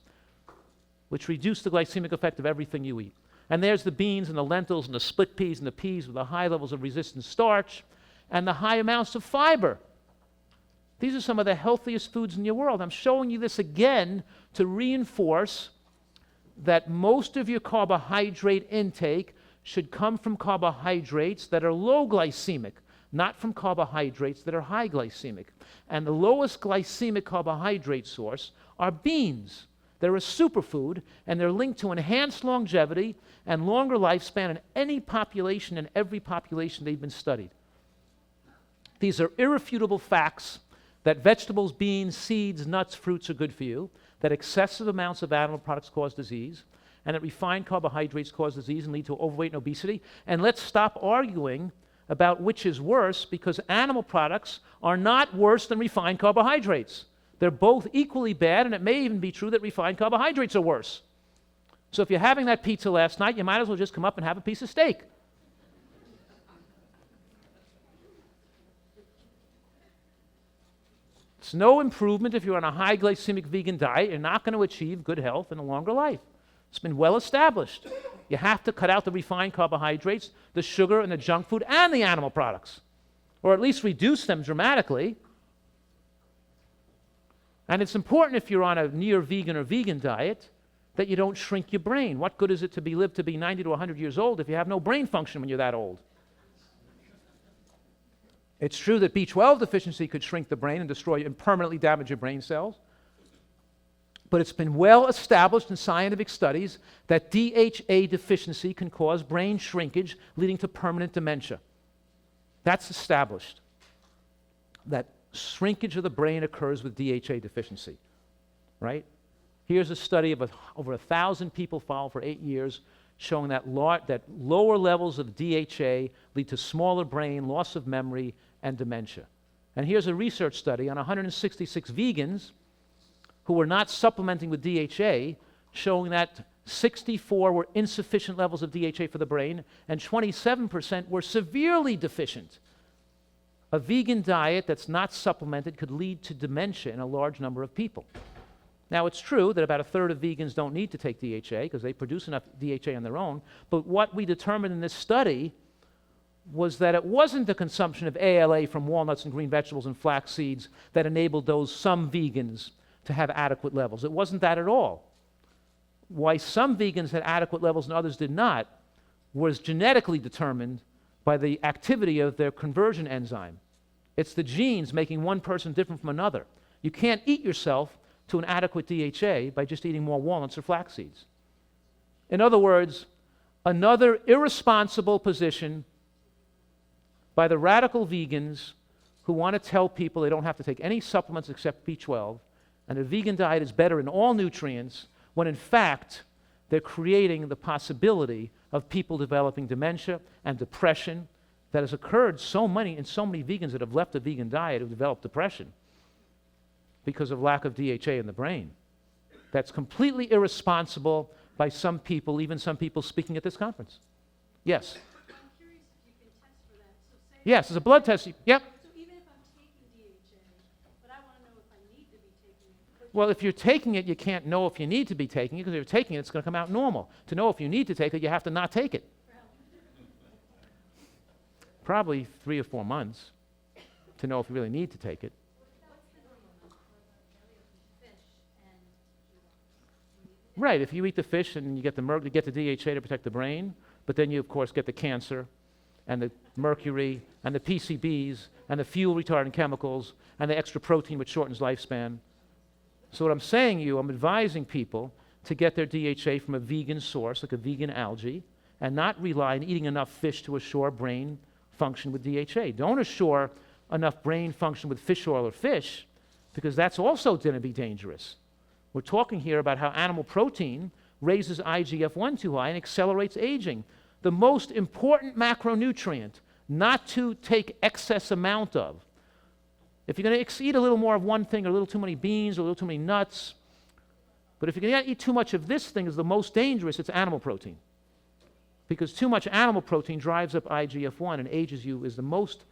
which reduce the glycemic effect of everything you eat. And there's the beans and the lentils and the split peas and the peas with the high levels of resistant starch and the high amounts of fiber. These are some of the healthiest foods in your world. I'm showing you this again to reinforce that most of your carbohydrate intake should come from carbohydrates that are low glycemic, not from carbohydrates that are high glycemic. And the lowest glycemic carbohydrate source are beans. They're a superfood, and they're linked to enhanced longevity and longer lifespan in any population and every population they've been studied. These are irrefutable facts that vegetables, beans, seeds, nuts, fruits are good for you, that excessive amounts of animal products cause disease, and that refined carbohydrates cause disease and lead to overweight and obesity. And let's stop arguing about which is worse, because animal products are not worse than refined carbohydrates. They're both equally bad, and it may even be true that refined carbohydrates are worse. So if you're having that pizza last night, you might as well just come up and have a piece of steak. It's no improvement if you're on a high glycemic vegan diet. You're not going to achieve good health and a longer life. It's been well established. You have to cut out the refined carbohydrates, the sugar and the junk food, and the animal products, or at least reduce them dramatically. And it's important, if you're on a near vegan or vegan diet, that you don't shrink your brain. What good is it to live to be 90 to 100 years old if you have no brain function when you're that old? It's true that B12 deficiency could shrink the brain and destroy and permanently damage your brain cells. But it's been well established in scientific studies that DHA deficiency can cause brain shrinkage, leading to permanent dementia. That's established, that shrinkage of the brain occurs with DHA deficiency, right? Here's a study of over 1,000 people followed for 8 years, showing that lower levels of DHA lead to smaller brain, loss of memory, and dementia. And here's a research study on 166 vegans who were not supplementing with DHA, showing that 64 were insufficient levels of DHA for the brain, and 27% were severely deficient. A vegan diet that's not supplemented could lead to dementia in a large number of people. Now, it's true that about a third of vegans don't need to take DHA because they produce enough DHA on their own, but what we determined in this study was that it wasn't the consumption of ALA from walnuts and green vegetables and flax seeds that enabled some vegans to have adequate levels. It wasn't that at all. Why some vegans had adequate levels and others did not was genetically determined by the activity of their conversion enzyme. It's the genes making one person different from another. You can't eat yourself to an adequate DHA by just eating more walnuts or flax seeds. In other words, another irresponsible position by the radical vegans who want to tell people they don't have to take any supplements except B12, and a vegan diet is better in all nutrients, when in fact they're creating the possibility of people developing dementia and depression that has occurred in so many vegans that have left the vegan diet have developed depression because of lack of DHA in the brain. That's completely irresponsible by some people, even some people speaking at this conference. Yes? I'm curious if you can test for that. So say Yes, it's a blood test. Yep. So even if I'm taking DHA, but I want to know if I need to be taking it. Well, if you're taking it, you can't know if you need to be taking it, because if you're taking it, it's going to come out normal. To know if you need to take it, you have to not take it. Probably 3 or 4 months to know if you really need to take it. Right, if you eat the fish and you get you get the DHA to protect the brain, but then you, of course, get the cancer and the mercury and the PCBs and the fuel retardant chemicals and the extra protein which shortens lifespan. So what I'm saying I'm advising people to get their DHA from a vegan source, like a vegan algae, and not rely on eating enough fish to assure brain function with DHA. Don't assure enough brain function with fish oil or fish, because that's also going to be dangerous. We're talking here about how animal protein raises IGF-1 too high and accelerates aging. The most important macronutrient not to take excess amount of. If you're going to eat a little more of one thing, or a little too many beans, or a little too many nuts, but if you're going to eat too much of this thing is the most dangerous, it's animal protein. Because too much animal protein drives up IGF-1 and ages you is the most,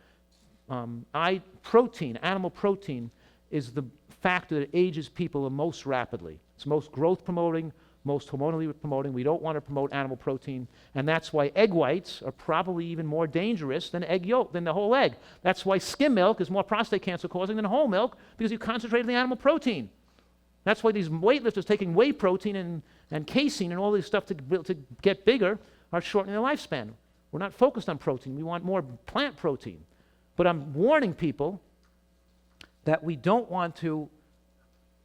animal protein is the factor that ages people the most rapidly. It's most growth promoting, most hormonally promoting. We don't want to promote animal protein, and that's why egg whites are probably even more dangerous than egg yolk, than the whole egg. That's why skim milk is more prostate cancer causing than whole milk, because you concentrated the animal protein. That's why these weightlifters taking whey protein and casein and all this stuff to get bigger are shortening their lifespan. We're not focused on protein. We want more plant protein. But I'm warning people that we don't want to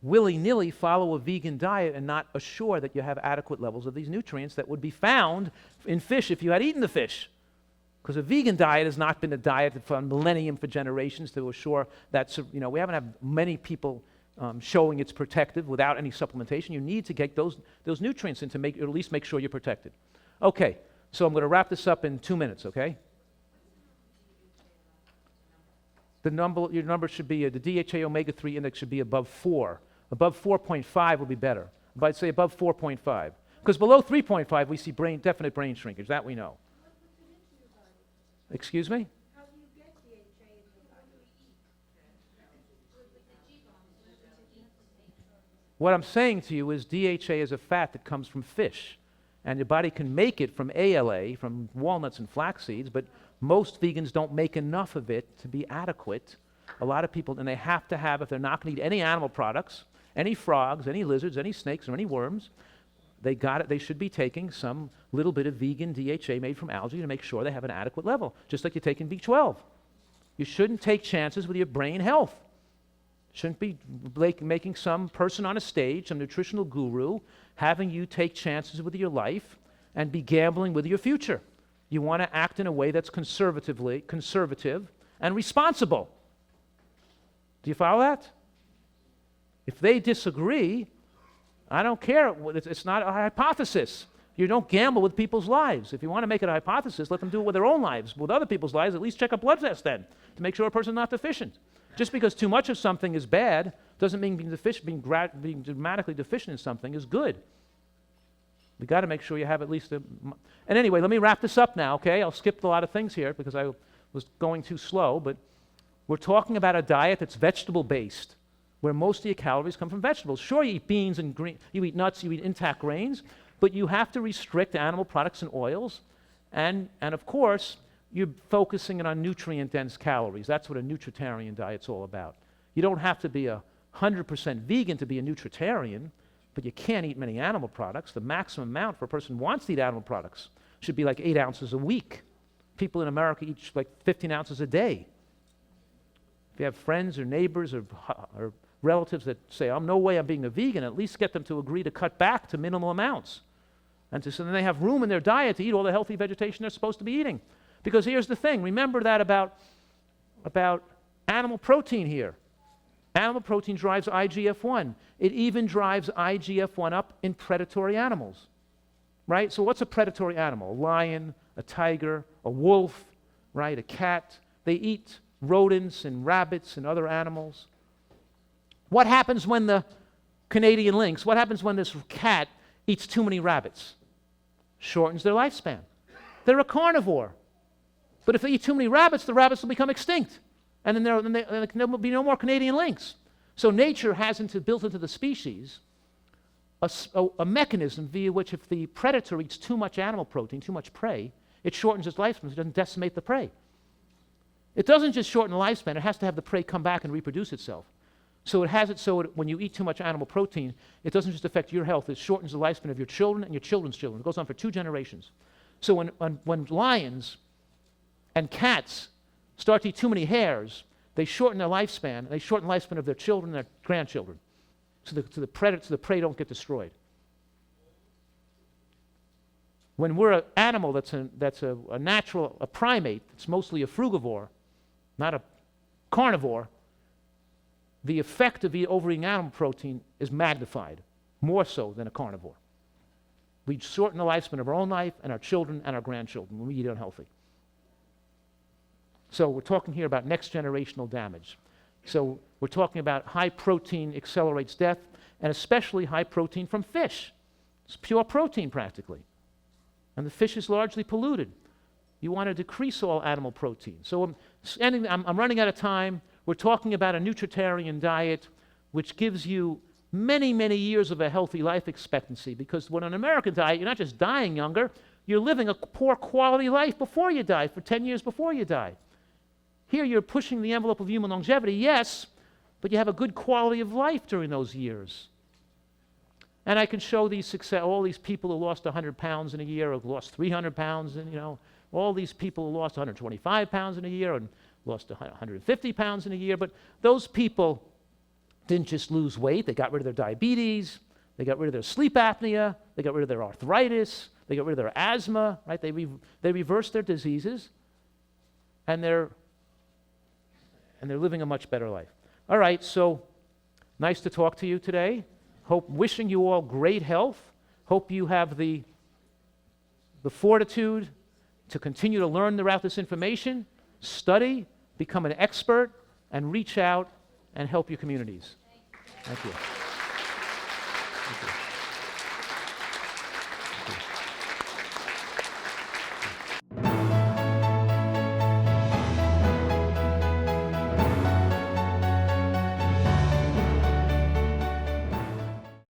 willy-nilly follow a vegan diet and not assure that you have adequate levels of these nutrients that would be found in fish if you had eaten the fish. Because a vegan diet has not been a diet for a millennium, for generations, to assure that, we haven't had many people showing it's protective without any supplementation. You need to get those nutrients in to or at least make sure you're protected. Okay, so I'm going to wrap this up in 2 minutes, okay? Your number should be, the DHA omega-3 index should be above 4. Above 4.5 will be better. But I'd say above 4.5. Because below 3.5, we see definite brain shrinkage. That we know. Excuse me? How do you get DHA in your body? What I'm saying to you is DHA is a fat that comes from fish. And your body can make it from ALA, from walnuts and flax seeds, but most vegans don't make enough of it to be adequate. A lot of people, and they have to have, if they're not going to eat any animal products, any frogs, any lizards, any snakes, or any worms, they should be taking some little bit of vegan DHA made from algae to make sure they have an adequate level, just like you're taking B12. You shouldn't take chances with your brain health. Shouldn't be making some person on a stage, some nutritional guru, having you take chances with your life and be gambling with your future. You want to act in a way that's conservative and responsible. Do you follow that? If they disagree, I don't care. It's not a hypothesis. You don't gamble with people's lives. If you want to make it a hypothesis, let them do it with their own lives. With other people's lives, at least check a blood test then to make sure a person's not deficient. Just because too much of something is bad doesn't mean being dramatically deficient in something is good. We got to make sure you have at least And anyway, let me wrap this up now, okay? I'll skip a lot of things here because I was going too slow, but we're talking about a diet that's vegetable-based, where most of your calories come from vegetables. Sure, you eat beans and you eat nuts, you eat intact grains, but you have to restrict animal products and oils, and of course, you're focusing on nutrient-dense calories. That's what a nutritarian diet's all about. You don't have to be 100% vegan to be a nutritarian, but you can't eat many animal products. The maximum amount for a person who wants to eat animal products should be like 8 ounces a week. People in America eat like 15 ounces a day. If you have friends or neighbors or relatives that say, "Oh, no way I'm being a vegan," at least get them to agree to cut back to minimal amounts. So then they have room in their diet to eat all the healthy vegetation they're supposed to be eating. Because here's the thing, remember that about animal protein here. Animal protein drives IGF-1. It even drives IGF-1 up in predatory animals, right? So what's a predatory animal? A lion, a tiger, a wolf, right? A cat. They eat rodents and rabbits and other animals. What happens when the Canadian lynx, what happens when this cat eats too many rabbits? Shortens their lifespan. They're a carnivore. But if they eat too many rabbits, the rabbits will become extinct. And then there will be no more Canadian lynx. So nature has built into the species a mechanism via which if the predator eats too much animal protein, too much prey, it shortens its lifespan. It doesn't decimate the prey. It doesn't just shorten the lifespan. It has to have the prey come back and reproduce itself. So it has it so when you eat too much animal protein, it doesn't just affect your health. It shortens the lifespan of your children and your children's children. It goes on for 2 generations. So when lions and cats start to eat too many hares, they shorten their lifespan, and they shorten the lifespan of their children and their grandchildren. So the prey don't get destroyed. When we're an animal that's a primate, it's mostly a frugivore, not a carnivore, the effect of overeating animal protein is magnified, more so than a carnivore. We shorten the lifespan of our own life and our children and our grandchildren when we eat unhealthy. So we're talking here about next generational damage. So we're talking about high protein accelerates death, and especially high protein from fish. It's pure protein practically. And the fish is largely polluted. You want to decrease all animal protein. So I'm running out of time. We're talking about a nutritarian diet which gives you many, many years of a healthy life expectancy, because when an American diet, you're not just dying younger, you're living a poor quality life before you die, for 10 years before you die. Here you're pushing the envelope of human longevity, yes, but you have a good quality of life during those years. And I can show all these people who lost 100 pounds in a year, or lost 300 pounds, and all these people who lost 125 pounds in a year and lost 150 pounds in a year. But those people didn't just lose weight. They got rid of their diabetes. They got rid of their sleep apnea. They got rid of their arthritis. They got rid of their asthma, right? They reversed their diseases, and they're living a much better life. All right, so nice to talk to you today. Wishing you all great health. Hope you have the fortitude to continue to learn throughout this information, study, become an expert, and reach out and help your communities. Thank you.